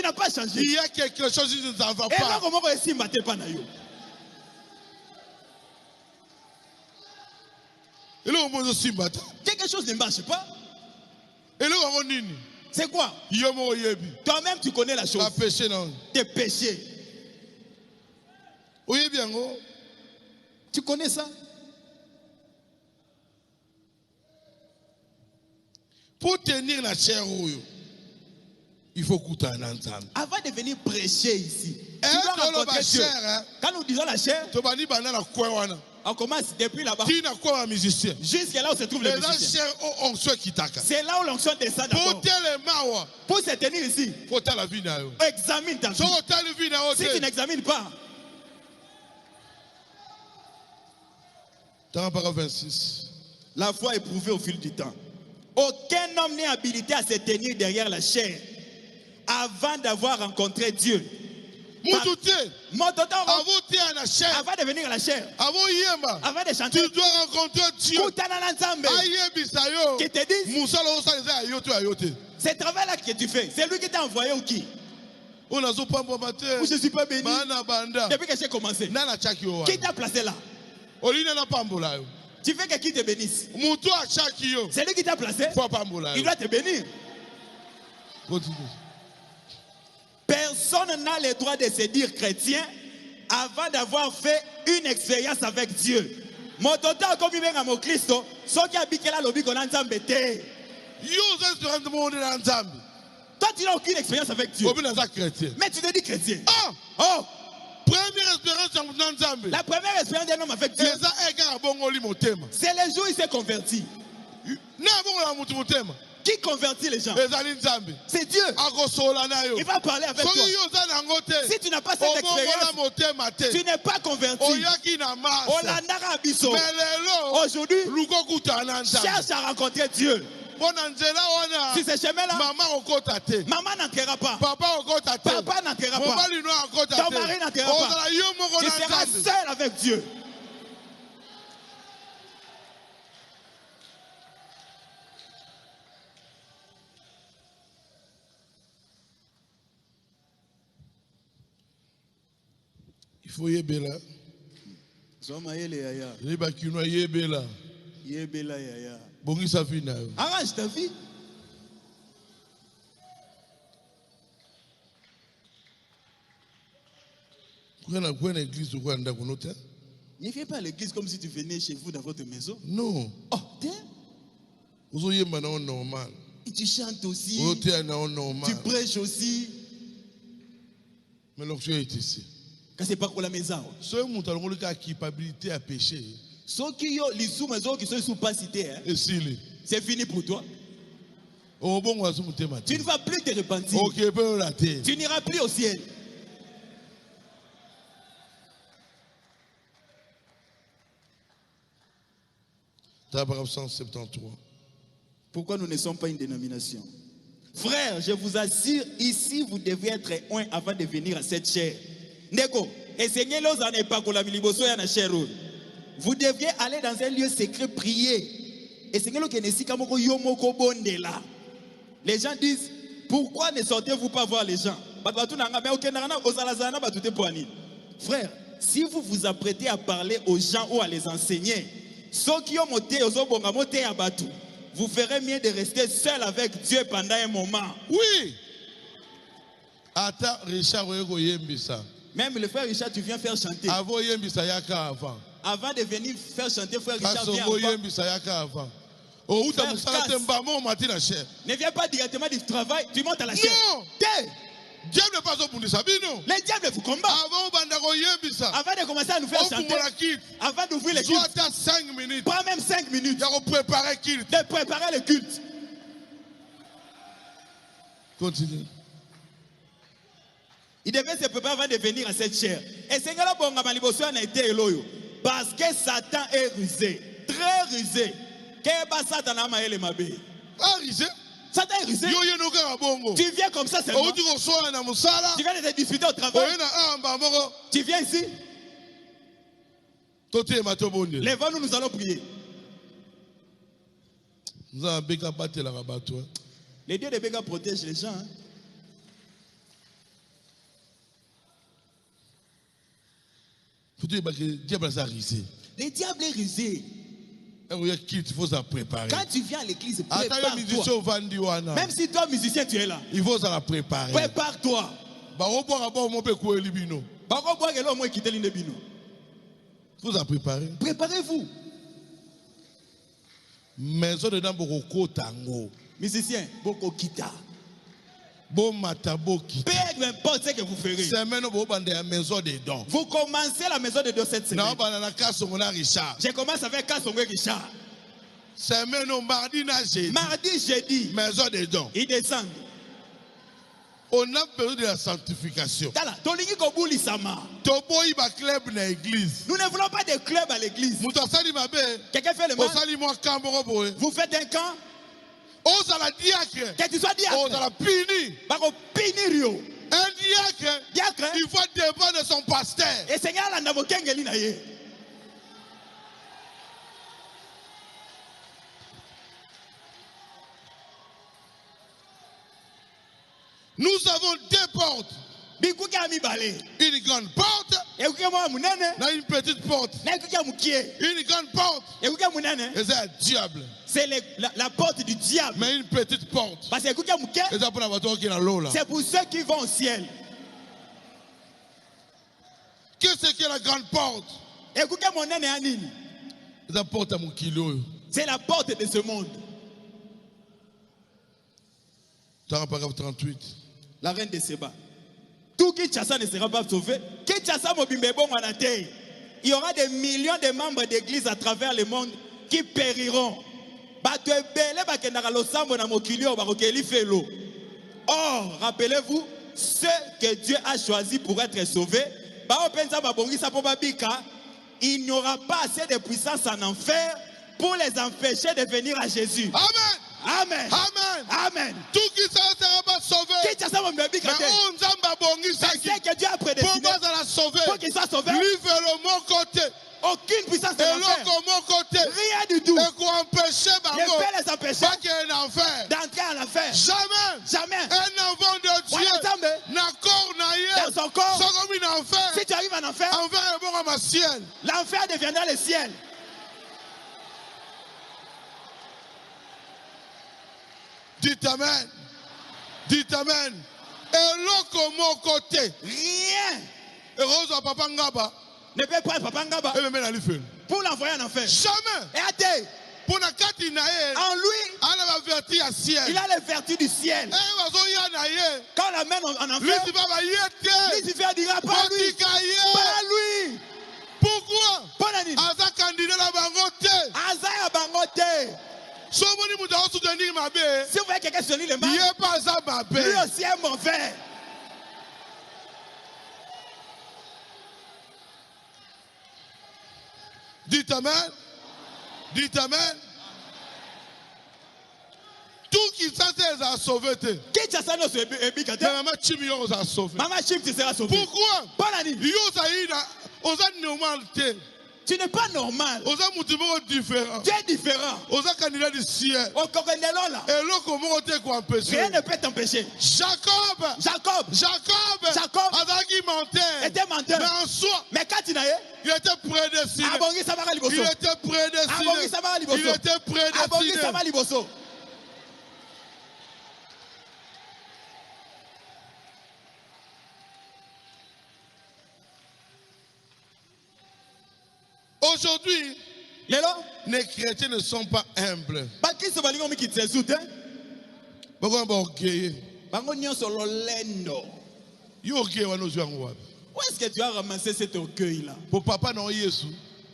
n'as pas changé. Il y a quelque chose qui ne va pas. Quelque chose ne marche pas. C'est quoi? Toi-même, tu connais la chose. Tes péchés. Tu connais ça? Pour tenir la chair, il faut écouter un ensemble. Avant de venir prêcher ici, tu dois rencontrer Dieu. Quand nous disons la chair, on commence depuis là-bas. Jusqu'à là où se trouve le musicien. C'est là où l'onction descend d'abord. Pour se tenir ici, examine ta vie. Si tu n'examines pas. Paragraphe 26. La foi éprouvée au fil du temps. Aucun homme n'est habilité à se tenir derrière la chair avant d'avoir rencontré Dieu. Avant de venir à la chair, avant de chanter, tu dois rencontrer Dieu. Qui te dit, ce travail-là que tu fais, c'est lui qui t'a envoyé ou qui? Ou je ne suis pas béni depuis que j'ai commencé. Qui t'a placé là? Tu veux que qui te bénisse? C'est lui qui t'a placé. Il doit te bénir. Personne n'a le droit de se dire chrétien avant d'avoir fait une expérience avec Dieu. Toi, tu n'as aucune expérience avec Dieu. Mais tu te dis chrétien. Oh! Première expérience la première expérience d'un homme avec Dieu, c'est le jour où il s'est converti. Qui convertit les gens? C'est Dieu. Il va parler avec toi. Si tu n'as pas cette expérience, tu n'es pas converti. Aujourd'hui, cherche à rencontrer Dieu. Si ce chemin-là, maman n'entrera pas. Papa n'entrera pas. Ton mari n'entrera pas. Tu seras seul avec Dieu. Il faut yébela. Yébela. Yébela yaya. Arrange ta vie. Ne viens pas à l'église comme si tu venais chez vous dans votre maison. Non. Oh, et tu chantes aussi. Tu prêches aussi. Mais l'onction est ici. Quand c'est pas pour la maison. Ceux qui ont la culpabilité à pécher. Ceux qui ont les sous maisons qui sont sous pas cités. C'est fini pour toi. Tu ne vas plus te repentir. Tu n'iras plus au ciel. Paragraphe 173. Pourquoi nous ne sommes pas une dénomination? Frère, je vous assure, ici vous devez être un avant de venir à cette chair. Ndeko, vous deviez aller dans un lieu secret prier. Les gens disent, pourquoi ne sortez-vous pas voir les gens? Frère, si vous vous apprêtez à parler aux gens ou à les enseigner, vous ferez mieux de rester seul avec Dieu pendant un moment. Oui. Attends, Richard, même le frère Richard, tu viens faire chanter. Avant de venir faire chanter, frère Richard, viens avant. Ne viens pas directement du travail, tu montes à la chair. Diable pas au bout Sabino. Les diables vous combattent. Avant de commencer à nous faire chanter, avant d'ouvrir le culte, soit 5 minutes. Pas même 5 minutes. Il faut préparer le culte. De préparer le culte. Continue. Il devait se préparer avant de venir à cette chair. Et c'est là bon a été éloigné. Parce que Satan est rusé. Très rusé. Satan Ah, rusé? Satan est rusé. Tu viens comme ça seulement. Tu viens de te disputer au travail. Tu viens ici. Lève-nous, nous allons prier. Les dieux de Béga protègent les gens. Hein? Les diables est rusé. Quand tu viens à l'église, prépare-toi. Même si toi, musicien, tu es là. Il faut la préparer. Prépare-toi. Vous la préparer. Préparez-vous. Maison de beaucoup tango. Musicien, beaucoup kita. Peu importe ce que vous ferez. Vous commencez la maison de Dieu cette semaine. Je commence avec Kassongwe Richard. Mardi, jeudi. Maison de Dieu. Ils descendent. On a besoin de la sanctification. Nous ne voulons pas de club à l'église. Quelqu'un fait le mal. Vous faites un camp. Que tu sois diacre. Un diacre, il faut dépendre de son pasteur. Et Seigneur, nous avons 2 portes. Une grande porte et une petite porte. Une grande porte, et c'est un diable. C'est la porte du diable. Mais une petite porte, c'est pour ceux qui vont au ciel. Qu'est-ce que la grande porte? C'est la porte de ce monde. Paragraphe 38. La reine de Séba. Tout Kinshasa ne sera pas sauvé. Kinshasa Mobimbebo Manate. Il y aura des millions de membres d'église à travers le monde qui périront. Or, rappelez-vous, ceux que Dieu a choisis pour être sauvés, il n'y aura pas assez de puissance en enfer pour les empêcher de venir à Jésus. Amen. Amen. Amen. Amen. Tout qui sera pas sauvé. Mais c'est que Dieu a prédestiné pour qu'il soit sauvé. Aucune puissance de l'enfer. Rien du tout. Ne peut les empêcher d'entrer en enfer. Jamais. Jamais. Un enfant de Dieu dans son corps. Si tu arrives en enfer, l'enfer deviendra le ciel. Dites Amen. Dites Amen. Et l'autre mon côté. Rien. Heureuse à Papa Ngaba. Ne peut pas Papa Ngaba. Pour l'envoyer en enfer. Jamais. Et à terre. Pour la Katina. En lui. Il a les vertus du ciel. Quand on l'amène en enfer, Lucifer dira pas lui. Pas lui. Pourquoi? Aza candidat la bangote. Aza ya bangote. Si vous voyez quelqu'un soutenir le mal, lui aussi est mauvais. Dites Amen. Dites Amen. Tout qui s'est sauvé. Qui t'a sauvé? Maman Chimi a sauvé. Maman Chimi, tu seras sauvé. Pourquoi? Tu n'es pas normal. Tu es différent. Candidat du ciel. Rien ne peut t'empêcher. Jacob était menteur. Mais en soi, mais quand il était prédestiné. Il était prédestiné. Aujourd'hui, les chrétiens ne sont pas humbles. Yo orgueil wana ozwa ngo wapi? Où est-ce que tu as ramassé cet orgueil-là? Pour papa na Yesu.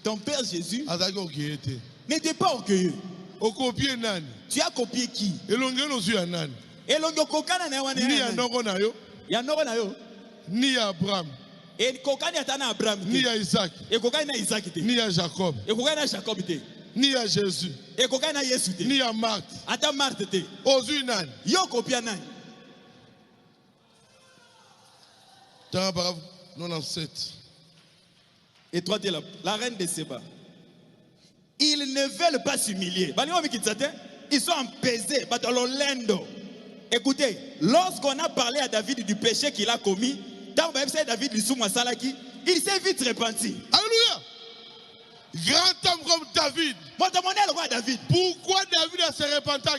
Ton père Jésus Azaki orgueilleux te. n'était pas orgueilleux. Okopie nani? Tu as copié qui? Elonge ozwa ya nani? Elongo kokana na wana. Ni ya noko na yo? Ya noko na yo? Ni ya Abraham. Et kokani atana Abraham. Ni ya Isaac. Et kokani na Isaac te. Ni ya Jacob. Et kokani na Jacob te. Ni ya Jésus. Et kokani na Yesu te. Ni ya Marthe. Ata Marthe te. Ozwi nani? Yo kopia nani? Dans paragraphe 97. Et toi, tu es la reine de Séba. Ils ne veulent pas s'humilier. Ils sont empesés. Écoutez, lorsqu'on a parlé à David du péché qu'il a commis, David il s'est vite repenti. Alléluia. Grand homme comme David. Pourquoi David a se repenti?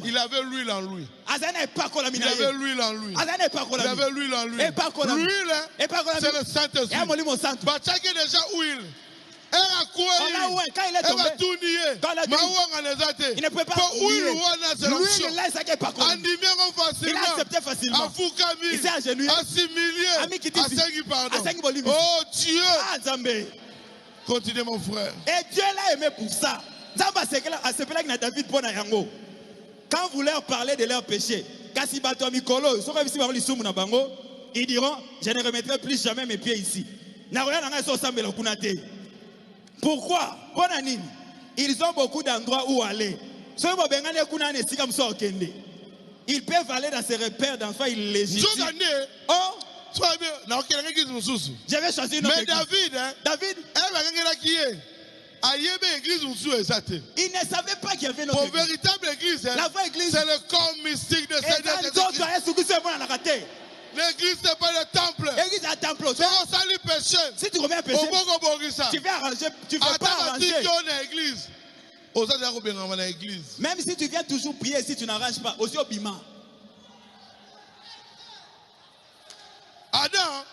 Il avait l'huile en lui. Il avait l'huile en lui. Il avait l'huile en lui. L'huile, c'est le Saint-Esprit. Bachaki déjà huile. Il ne pouvait pas il a accepté facilement. Il s'est agenouillé. Oh Dieu. Continue mon frère. Et Dieu l'a aimé pour ça. Quand vous leur parlez de leurs péchés, ils diront, je ne remettrai plus jamais mes pieds ici. Pourquoi? Ils ont beaucoup d'endroits où aller. Ils peuvent aller dans ces repères d'enfants illégitimes. Oh! Je vais choisir une autre mais église. David, il ne savait pas qu'il y avait une autre église. Véritable église, la vraie église, c'est le corps mystique de Seigneur. L'église n'est pas le temple. L'église est un temple. Si tu remets un péché, tu vas arranger, tu ne vas pas arranger. Même si tu viens toujours prier, si tu n'arranges pas, aussi au bima. Adam,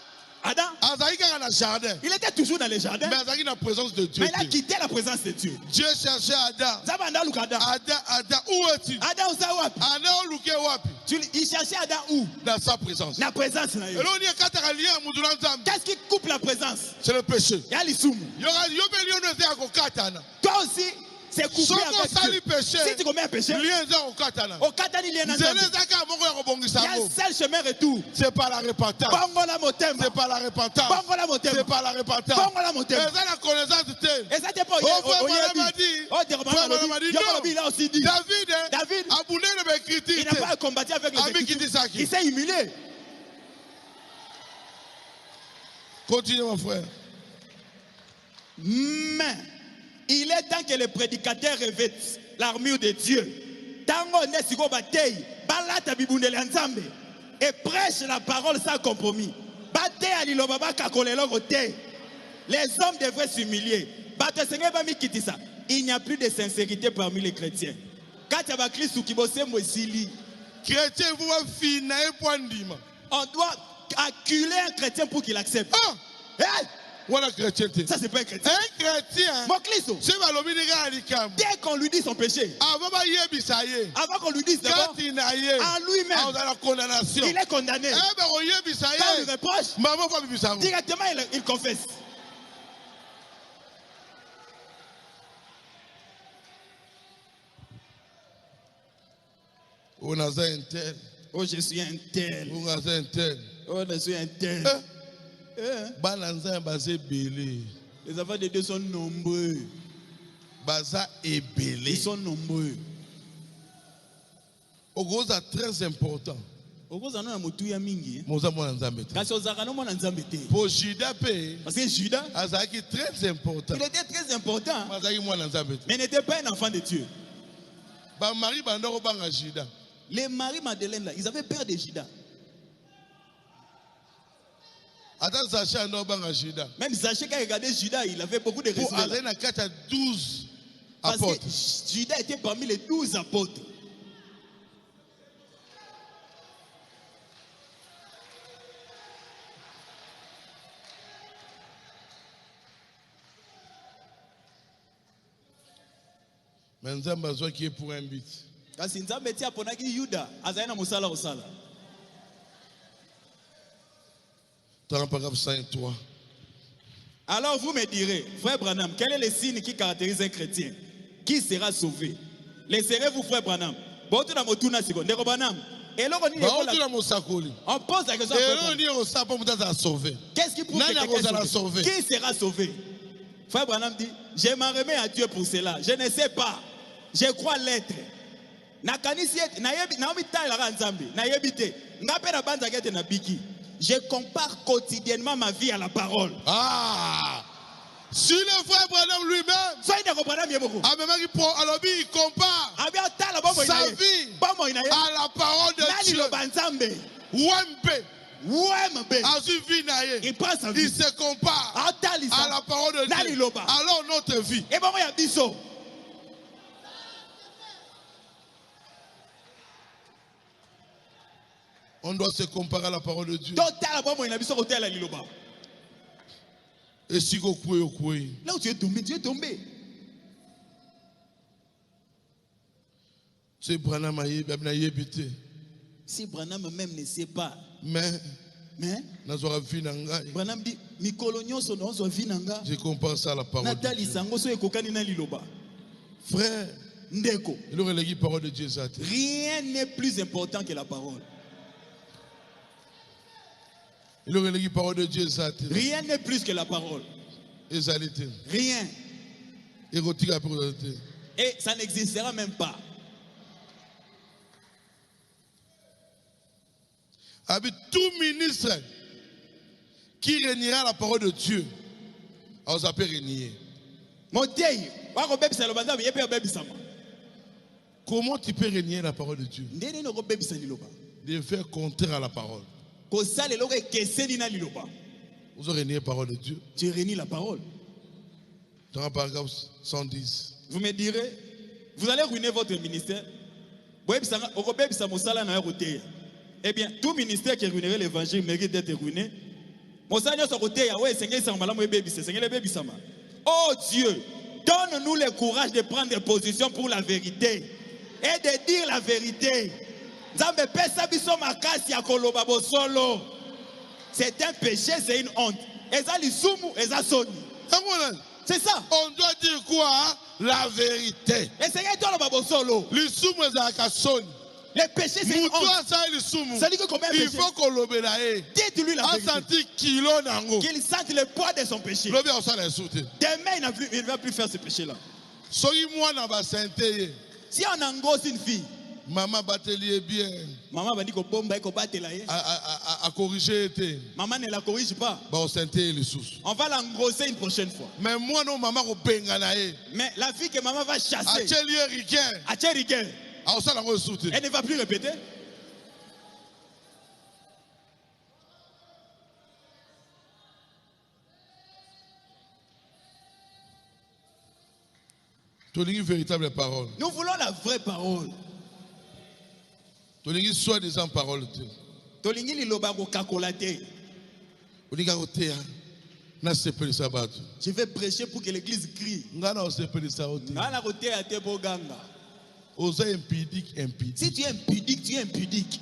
il était toujours dans les jardins. Mais il a quitté la présence de Dieu. Dieu cherchait Adam. Adam, où es-tu? Il cherchait Adam où? Dans sa présence. La présence. Qu'est-ce qui coupe la présence? C'est le péché. Toi aussi, c'est coupé avec Dieu. Si tu commets un péché, il y a un seul chemin retour. C'est pas la repentance. C'est pas la repentance. C'est pas la repentance. Et ça, la connaissance de et ça, t'es pas il a aussi dit. David, il n'a pas combattu avec les écritures. Il s'est humilié. Continue, mon frère. Mais il est temps que les prédicateurs revêtent l'armure de Dieu. Et prêche la parole sans compromis. Les hommes devraient s'humilier. Il n'y a plus de sincérité parmi les chrétiens. On doit acculer un chrétien pour qu'il accepte. Ça, c'est pas un chrétien. Un chrétien, dès qu'on lui dit son péché, avant qu'on lui dise d'abord, en lui-même, il est condamné. Quand on lui reproche, directement il confesse. Oh, je suis un tel. Oh, je suis un tel. Les enfants de Dieu sont nombreux. Ils sont nombreux. C'est très important. Pour Judas, parce que Judas, très important. Il était très important, mais il n'était pas un enfant de Dieu. Les maris Madeleine là, ils avaient peur de Judas. Même Zachée, quand il regardait Judas, il avait beaucoup de respect. Parce que Judas était parmi les 12 apôtres. Mais Nzamba qui est pour un but. Paragraphe 5.3. Alors vous me direz, frère Branham, quel est le signe qui caractérise un chrétien? Qui sera sauvé? Laisserez-vous, frère Branham? On pose la question à frère Branham. Qu'est-ce qui prouve que quelqu'un est sauvé? Qui sera sauvé? Frère Branham dit, je m'en remets à Dieu pour cela. Je ne sais pas. Je crois l'être. Je compare quotidiennement ma vie à la parole. Ah! Si le frère Branham lui-même, il compare sa vie à la parole de Dieu. Il se compare à la parole de Dieu. Alors notre vie. On doit se comparer à la parole de Dieu. Et si vous pouvez, là où tu es tombé, tu es tombé. Si Branham même ne sait pas. Mais Branham dit, je compare ça à la parole de Dieu. Frère, rien n'est plus important que la parole. Rien n'est plus que la parole. Rien. Et ça n'existera même pas. Avec tout ministre qui régnera la parole de Dieu, on s'appelle régner. Comment tu peux régner la parole de Dieu? De faire contraire à la parole. Vous reniez la parole de Dieu. Tu renies la parole. Dans le paragraphe 110. Vous me direz, vous allez ruiner votre ministère. Eh bien, tout ministère qui ruinerait l'évangile mérite d'être ruiné. Oh Dieu, donne-nous le courage de prendre position pour la vérité et de dire la vérité. C'est un péché, c'est une honte. C'est ça. On doit dire quoi? La vérité. Le péché, c'est une honte. Il faut qu'on l'obéisse. Dites-lui la vérité. Qu'il sente le poids de son péché. Demain, il ne va plus faire ce péché-là. Si on angoisse une fille, maman batelier bien. Maman va dire que bomba et que batela. A corriger. Maman ne la corrige pas. On va l'engrosser une prochaine fois. Mais moi non maman ko benga na ye. Mais la fille que maman va chasser. Elle ne va plus répéter. Véritable parole. Nous voulons la vraie parole. Soi-disant parole. Je vais prêcher pour que l'église crie. Si tu es impudique, tu es impudique.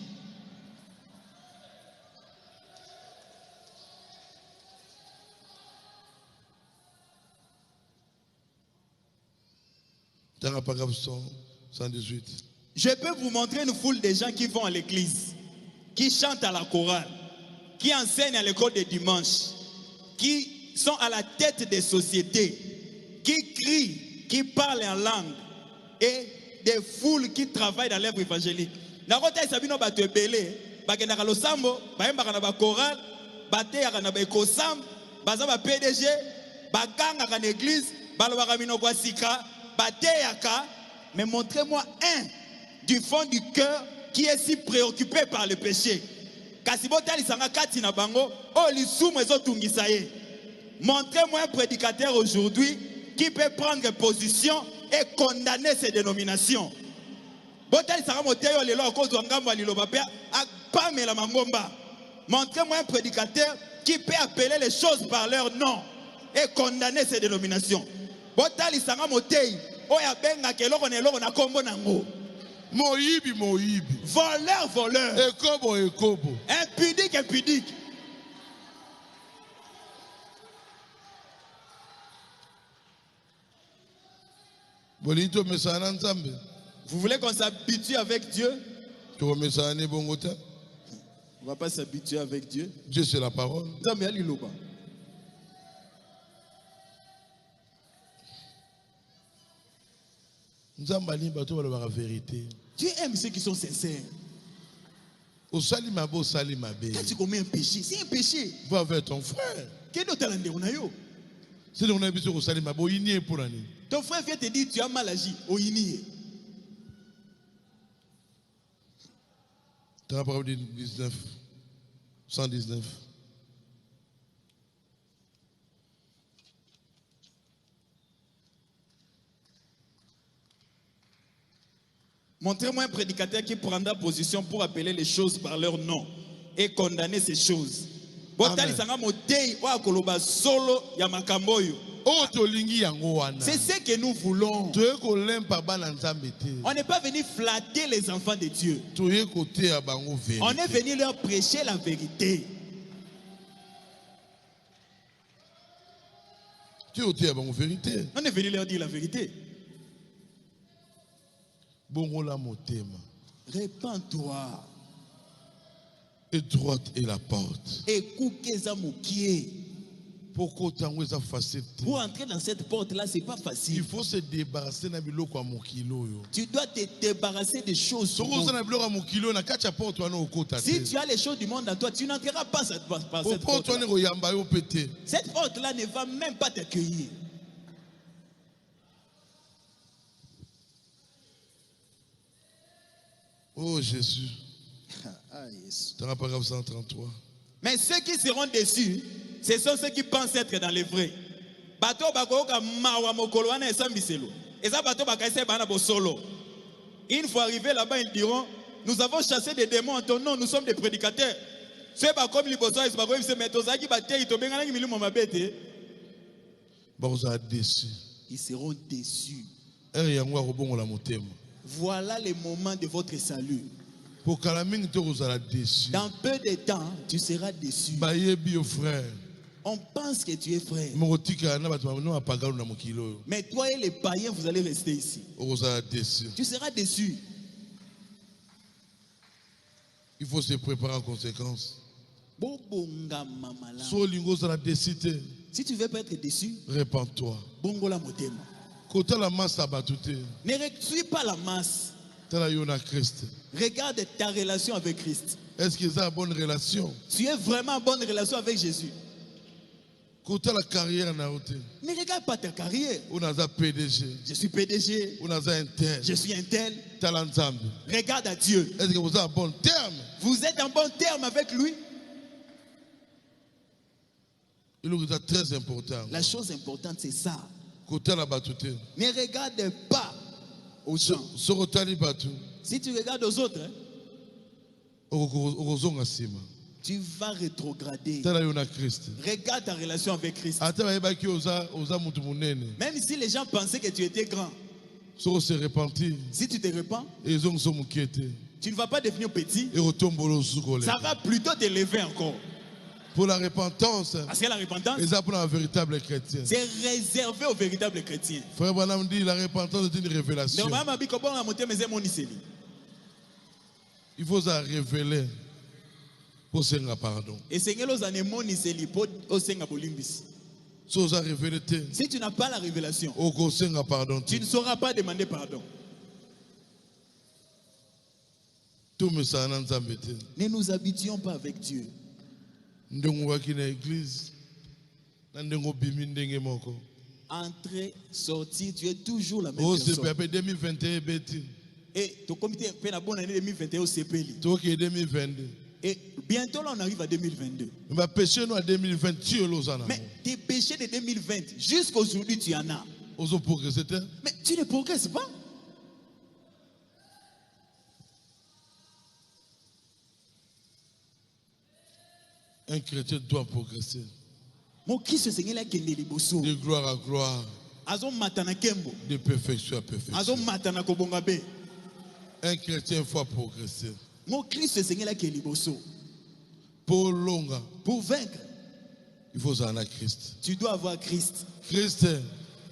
Dans le paragraphe 118. Je peux vous montrer une foule de gens qui vont à l'église, qui chantent à la chorale, qui enseignent à l'école de dimanche, qui sont à la tête des sociétés, qui crient, qui parlent en langue, et des foules qui travaillent dans l'œuvre évangélique. Mais montrez-moi un du fond du cœur qui est si préoccupé par le péché. Montrez-moi un prédicateur aujourd'hui qui peut prendre position et condamner ces dénominations. Montrez-moi un prédicateur qui peut appeler les choses par leur nom et condamner ces dénominations. Voleur. Impudique. Vous voulez qu'on s'habitue avec Dieu? On ne va pas s'habituer avec Dieu. Dieu, c'est la parole. Dieu aime ceux qui sont sincères. Quand tu commets un péché, c'est un péché. Va vers ton frère. Ton frère vient te dire tu as mal agi. Dans la parole de 19, 119. Montrez-moi un prédicateur qui prendra position pour appeler les choses par leur nom et condamner ces choses. C'est ce que nous voulons. On n'est pas venu flatter les enfants de Dieu. On est venu leur prêcher la vérité. On est venu leur dire la vérité. Répands-toi. Et droite est la porte. Pourquoi pour entrer dans cette porte-là, c'est pas facile. Il faut se débarrasser de Tu dois te débarrasser des choses. Si tu as les choses du monde en toi, tu n'entreras pas par cette porte. Cette porte-là ne va même pas t'accueillir. Oh Jésus. Dans la paragraphe 133. Mais ceux qui seront déçus, ce sont ceux qui pensent être dans les vrais. Une fois arrivés là-bas, ils diront, nous avons chassé des démons en ton nom, nous sommes des prédicateurs. Ils seront déçus. Voilà les moments de votre salut. Dans peu de temps, tu seras déçu. On pense que tu es frère. Mais toi et les païens, vous allez rester ici. Tu seras déçu. Il faut se préparer en conséquence. Si tu veux pas être déçu, répands-toi. Ne suis pas la masse. Regarde ta relation avec Christ. Est-ce qu'ils ont une bonne relation? Tu es vraiment en bonne relation avec Jésus. La carrière, ne regarde pas ta carrière. PDG. Je suis PDG. Je suis un tel. Regarde à Dieu. Est-ce que vous êtes en bon terme? Vous êtes en bon terme avec lui? Très important. La chose importante, c'est ça. Ne regarde pas aux gens. Si tu regardes aux autres, tu vas rétrograder. Regarde ta relation avec Christ. Même si les gens pensaient que tu étais grand, si tu te repens, tu ne vas pas devenir petit. Ça va plutôt t'élever encore. Pour la repentance, parce que la repentance, c'est pour un véritable chrétien. C'est réservé aux véritables chrétiens. Frère Branham dit la repentance est une révélation. Il faut ça révéler pour se pardon. Et si tu n'as pas la révélation, tu ne sauras pas demander pardon. Ne nous habituons pas avec Dieu. Entrer, sortir, tu es toujours la même personne. Et ton comité fait la bonne année 2021 au CPLI. Et bientôt là on arrive à 2022. Mais tes péchés de 2020 jusqu'à aujourd'hui tu en as. Mais tu ne progresses pas. Un chrétien doit progresser. De gloire à gloire. De perfection à perfection. Un chrétien doit progresser. Pour vaincre, il faut avoir Christ. Tu dois avoir Christ. Christ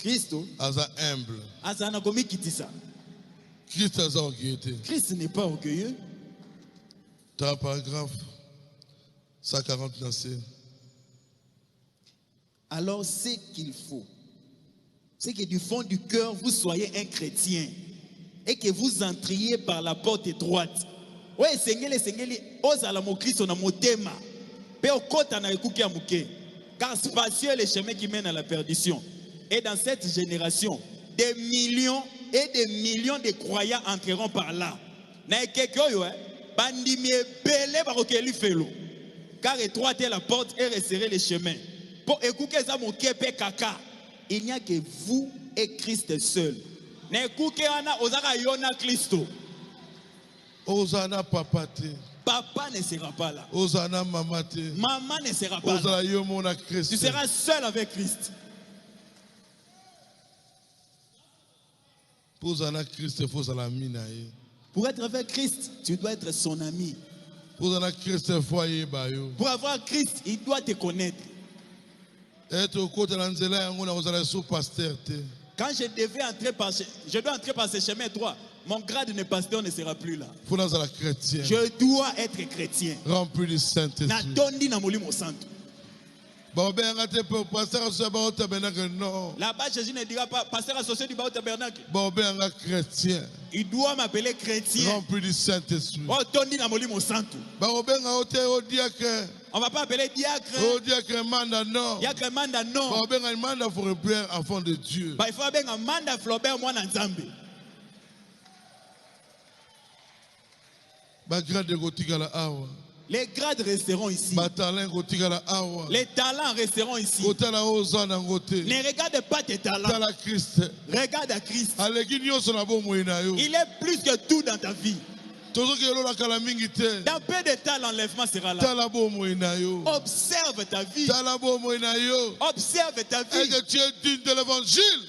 Christo. Aza humble. Aza nakomi kitisa. Christ aza orgueilleux. Christ n'est pas orgueilleux. Dans le paragraphe 140 alors ce qu'il faut, c'est que du fond du cœur, vous soyez un chrétien et que vous entriez par la porte droite. Oui, sengeli, ozala mo Christ na motema. Pe okota na ekuki ya muke. Car spacieux est le chemin qui mène à la perdition. Et dans cette génération, des millions et des millions de croyants entreront par là. Na ekekoyo, bandimi ebele bakokeli felo. Car étroite est la porte et resserré le chemin. Pour écouter ça, mon kepe kaka. Il n'y a que vous et Christ seul. N'écoutez pas Osana Yona Christo. Osana papa te. Papa ne sera pas là. Osana maman te. Maman ne sera pas là. Tu seras seul avec Christ. Pour être avec Christ, tu dois être son ami. Pour avoir Christ, il doit te connaître. Quand je dois entrer par ce chemin droit, mon grade de pasteur ne sera plus là. Je dois être chrétien. Rempli du Saint-Esprit. Là-bas, Jésus ne dira pas pasteur associé du tabernacle. Chrétien. Il doit m'appeler chrétien. Rempli du Saint-Esprit. On ne va pas appeler diacre. Diacre manda non. Diacre manda non. Manda pour un enfant de Dieu. Il faut appeler manda Flaubert moi dans Zambie. Les grades resteront ici. Les talents resteront ici. Ne regarde pas tes talents. Regarde à Christ. Il est plus que tout dans ta vie. Dans peu de temps, l'enlèvement sera là. Observe ta vie. Observe ta vie. Est-ce que tu es digne de l'évangile?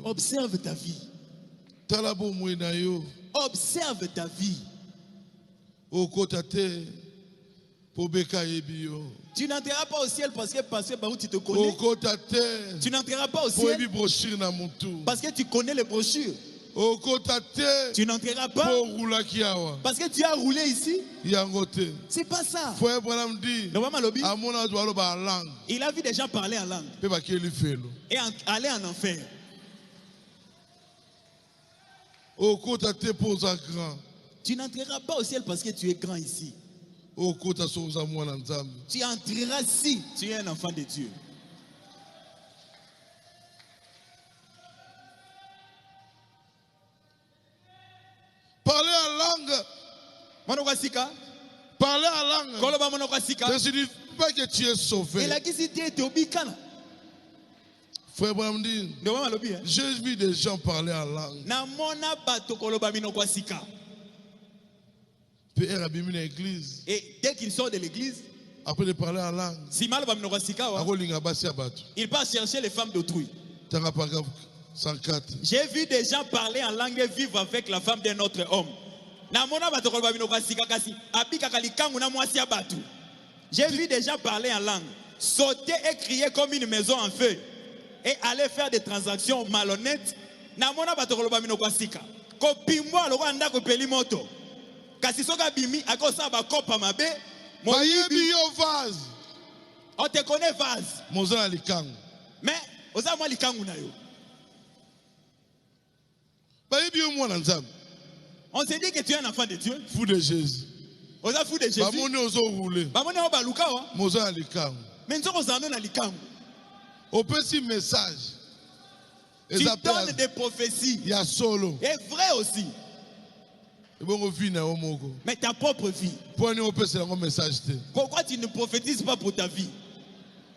Observe ta vie. Observe ta vie. Tu n'entreras pas au ciel parce que Barou, tu te connais. Tu n'entreras pas au ciel parce que tu connais les brochures. Tu n'entreras pas parce que tu as roulé ici. C'est pas ça. Il a vu des gens parler en langue et aller en enfer. Tu n'entreras pas au ciel parce que tu es grand ici. Tu entreras si tu es un enfant de Dieu. Parler en langue. Parler en langue. Ne signifie pas que tu es sauvé. Frère Branham dit, j'ai vu des gens parler en langue. Et dès qu'ils sortent de l'église, après de parler en langue, il passe chercher les femmes d'autrui. 104. J'ai vu des gens parler en langue et vivre avec la femme d'un autre homme. J'ai vu des gens parler en langue, sauter et crier comme une maison en feu et aller faire des transactions malhonnêtes. Kasi soka bimi akosa ba kopa mabe vase. On te connaît vase. Moza likangu. Mais oza mwa likangu na yo. On se dit que tu es un enfant de Dieu. Fou de Jésus. Oza fou de Jésus. Bamoni ozo rouler. Bamoni oba luka wa. Moza likangu. Mais nzoko zano na likangu. Au petit message. Tu donnes des prophéties. Il y a solo. Et vrai aussi. Mais ta propre vie. Pourquoi tu ne prophétises pas pour ta vie?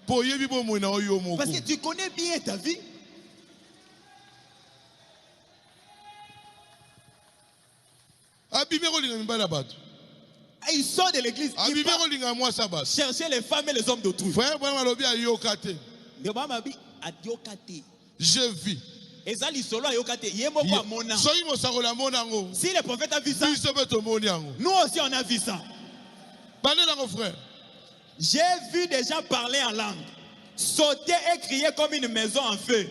Parce que tu connais bien ta vie. Il sort de l'église. Chercher les femmes et les hommes d'autrui. Je vis. Si le prophète a vu ça, nous aussi on a vu ça. J'ai vu des gens parler en langue, sauter et crier comme une maison en feu.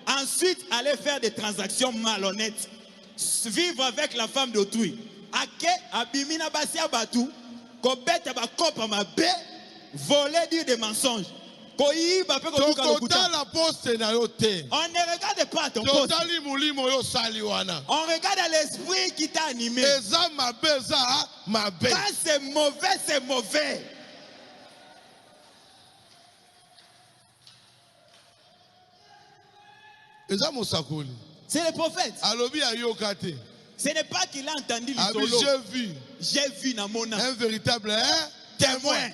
Ensuite, aller faire des transactions malhonnêtes, vivre avec la femme d'autrui. Voler, dire des mensonges. On ne regarde pas ton poste. On regarde l'esprit qui t'a animé. Quand c'est mauvais, c'est mauvais. C'est le prophète. Ce n'est pas qu'il a entendu l'isolo. J'ai vu un véritable témoin.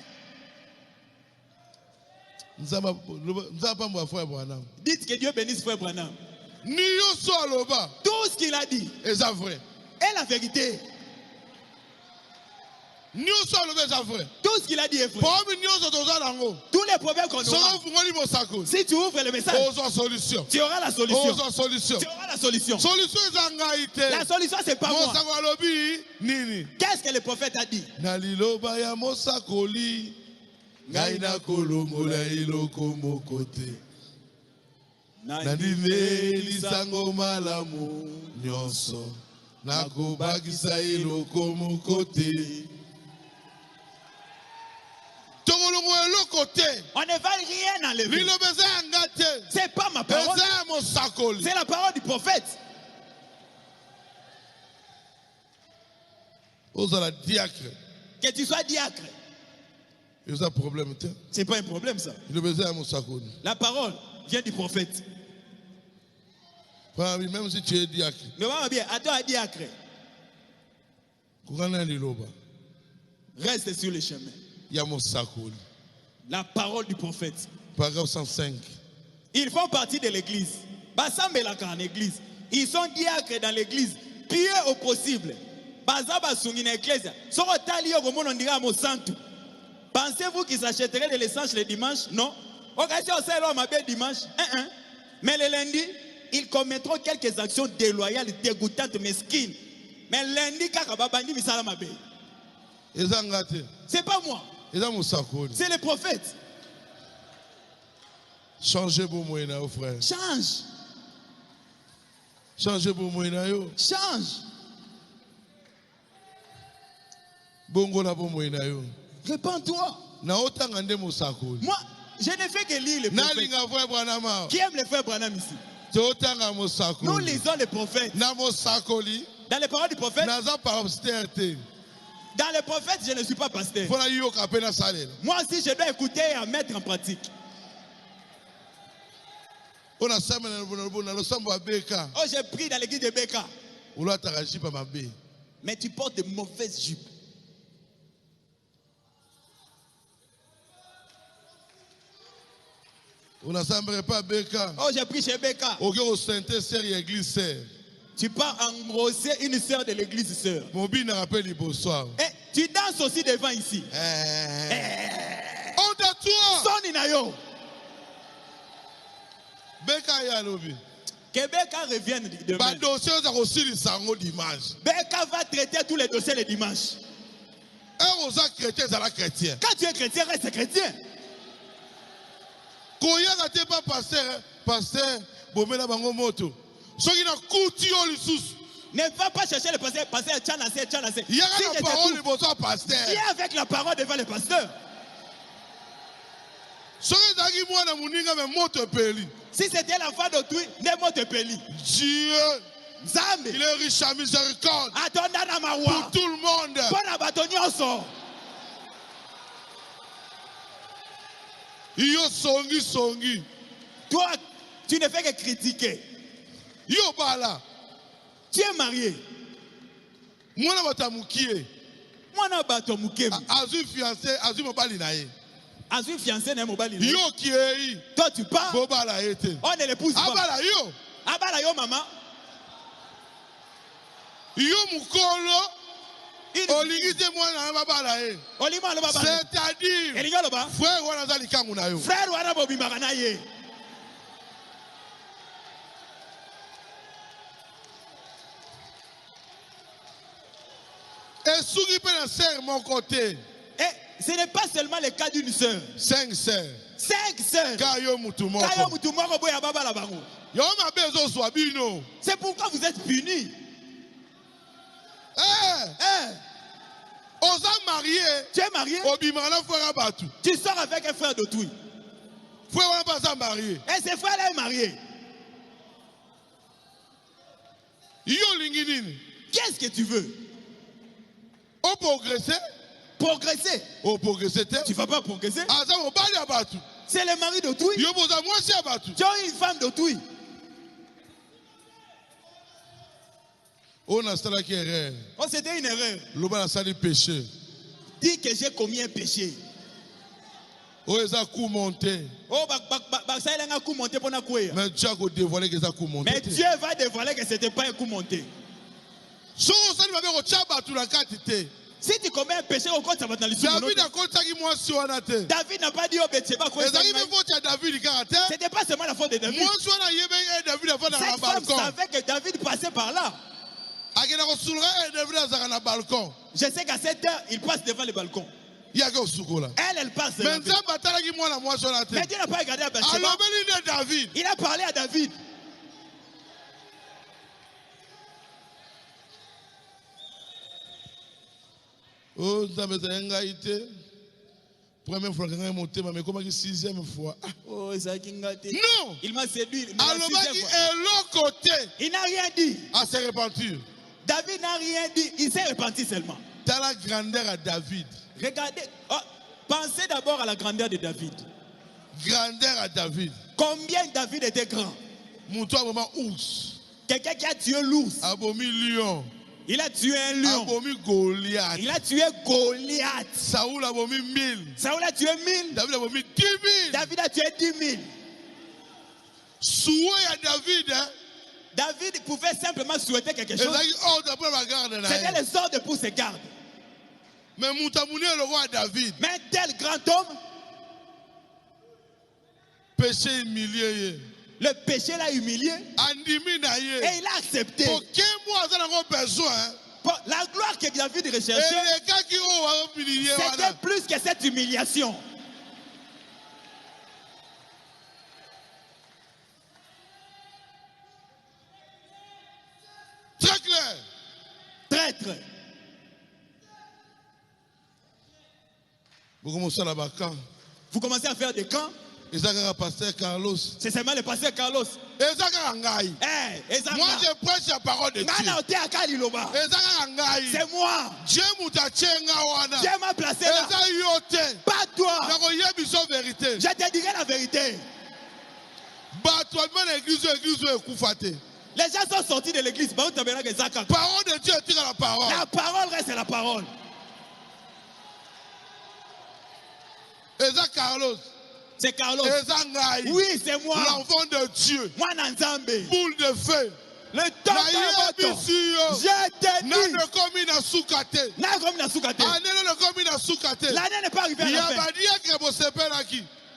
Dites que Dieu bénisse frère Branham. Tout ce qu'il a dit est la vérité. Tout ce qu'il a dit est vrai. Tous les problèmes qu'on aura, si tu ouvres le message, tu auras la solution. Tu auras la solution. La solution, c'est pas moi. Qu'est-ce que le prophète a dit? Naina kolongola iloko mokote Nandine lisango malamu nyonso Nakobakisa iloko mokote On ne va rien enlever. C'est pas ma parole. C'est la parole du prophète. Que tu sois diacre. C'est pas un problème ça. La parole vient du prophète. Même si tu es diacre. Mais maman bien, attends à diacre. Reste sur le chemin. La parole du prophète. Paragraphe 105. Ils font partie de l'église. Basambelaka en église. Ils sont diacres dans l'église. Pieux au possible. Bazaba sungi na église. Soko tali yo gomono ndira mo santu. Pensez-vous qu'ils achèteraient de l'essence le dimanche? Non. Dimanche. Mais le lundi, ils commettront quelques actions déloyales, dégoûtantes, mesquines. Mais lundi, c'est pas moi. C'est le prophète. Changez vos moyens, frère. Change. Changez vos moyens. Change. Bongo na vos moyens. Répands-toi. Moi, je ne fais que lire les prophètes. Qui aime les frères Branham ici? Nous lisons les prophètes. Dans les paroles du prophète. Dans les prophètes, je ne suis pas pasteur. Moi aussi, je dois écouter et à mettre en pratique. Oh, j'ai pris dans l'église de Beka. Mais tu portes de mauvaises jupes. On pas Beka. Oh, j'ai pris chez Beka. Tu pars engrosser une sœur de l'église sœur. Et tu danses aussi devant ici. On t'a toi. Son inayo. Beka yalobi. Que Beka revienne demain. Beka va traiter tous les dossiers le dimanche. Quand tu es chrétien, reste chrétien. Ne va pas chercher le pasteur, tchanase. Viens avec la parole devant le pasteur. Si c'était l'enfant d'autrui, ne mote peli. Dieu, il est riche à miséricorde pour tout le monde. Yo songi. Toi, tu ne fais que critiquer. Yo bala. Tu es marié. Mwana batamukie. Mwana batamukie. Azu fiancé, azu mobali nae. Azu fiancé na mobali nae. Yo kiei. Toi tu pars. Bobala ete. On ne l'épouse pas. Abala yo. Abala yo maman. Yo mukolo. C'est-à-dire, frère Wanazali Kangunayo. Frère Wanabobi Maranaye. Et souris peut la sœur mon côté. Et ce n'est pas seulement le cas d'une sœur. 5 sœurs. 5 sœurs. Kayo Mutumoko. Kayo Mutumoko boya baba la bango. C'est pourquoi vous êtes punis. Osa marié. Tu es marié. Tu sors avec un frère d'autrui. Frère pas ça marié. Et ce frère-là est marié. Qu'est-ce que tu veux? On progresser. Progresser. On progresser. Tu ne vas pas progresser. C'est c'est le mari d'autrui. Tu as une femme d'autrui. On a ça qui est erreur. Oh, c'était une erreur. L'homme a ça péché. Dis que j'ai commis un péché. Oh, ils ont coup monté. Oh, ça il a un coup monté pour na courir. Mais Dieu a dévoilé que ça coup monté. Mais Dieu va dévoiler que c'était pas un coup monté. Si tu commets un péché, ça va dans le David n'a pas dit au Bethsheba quoi. C'était pas seulement la faute de David. Cette femme savait que David passait par là. Je sais qu'à cette heure, il passe devant le balcon. Elle passe devant. Mais Dieu n'a pas regardé à Bethsheba. Il a parlé à David. Oh, ça me fait première fois que je monté, mais comment 6e fois? Oh, ça non! Il m'a séduit. Alors, l'autre côté. Il n'a rien dit. À se repentir. David n'a rien dit. Il s'est repenti seulement. Dans la grandeur à David. Regardez. Oh, pensez d'abord à la grandeur de David. Grandeur à David. Combien David était grand? Montre un moment ours. Quelqu'un qui a tué l'ours. Abomi lion. Il a tué un lion. Abomi Goliath. Il a tué Goliath. Saoul a bomi 1000. Saoul a tué 1000. David a bomi 10 000. David a tué 10 000. Souhait à David, hein? David pouvait simplement souhaiter quelque chose. C'était les ordres pour ses gardes. Mais Moutamouni est le roi David. Mais tel grand homme, péché humilié. Le péché l'a humilié. Et il a accepté. La gloire que David recherchait, c'était plus que cette humiliation. Très clair. Traître. Vous commencez à la camp. Vous commencez à faire des camps. Pasteur Carlos. C'est seulement le pasteur Carlos. Moi je prêche la parole de Dieu. C'est moi. Dieu m'a placé là. Pas toi. Je te dirai la vérité. Les gens sont sortis de l'église. Parole de Dieu est la parole. La parole reste la parole. Carlos. C'est Carlos. Oui, c'est moi. L'enfant de Dieu. Moi, Nanzambe. Boule de feu. Le temps de je t'ai dit. L'année n'est pas arrivée à la fin.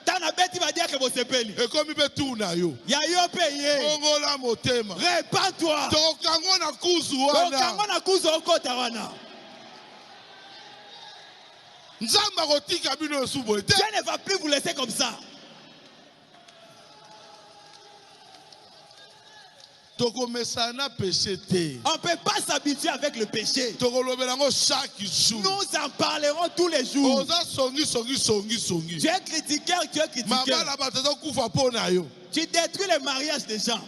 T'en as bête, il va dire que vous s'épelez. Et comme il veut tout, il y a eu payé. Répands-toi. Dieu ne va plus vous laisser comme ça. On ne peut pas s'habituer avec le péché. Nous en parlerons tous les jours. Tu es critiqueur, tu es critiqueur. Tu détruis le mariage des gens.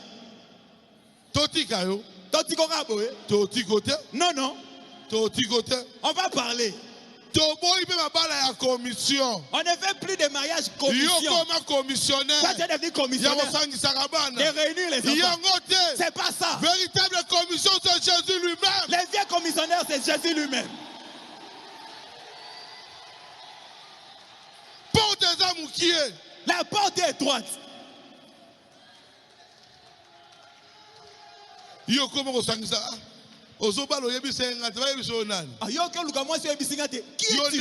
Non, non. On va parler. On ne fait plus de mariage commission. Toi, tu es devenu commissionnaire. De réunir les enfants. C'est pas ça. Véritable commission, c'est Jésus lui-même. Les vieux commissionnaires, c'est Jésus lui-même. Porte des hommes qui est. La porte est étroite. Qui es-tu?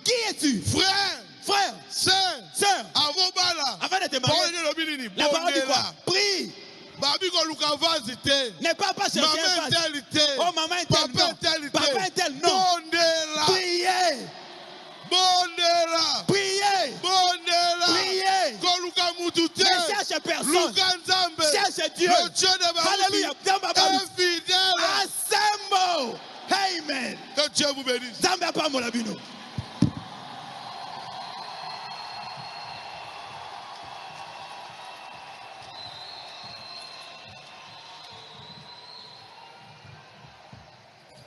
Qui es-tu? Frère. Frère. Sœur. Sœur. Avant de te marier. La parole dit quoi? Prie. N'est pas chercher un vase. Oh, maman est telle, non. Papa est tel, non. Priez. Priez. Priez. Ne cherche personne. Cherche Dieu. Alléluia. Assemble. Amen. Que Dieu vous bénisse.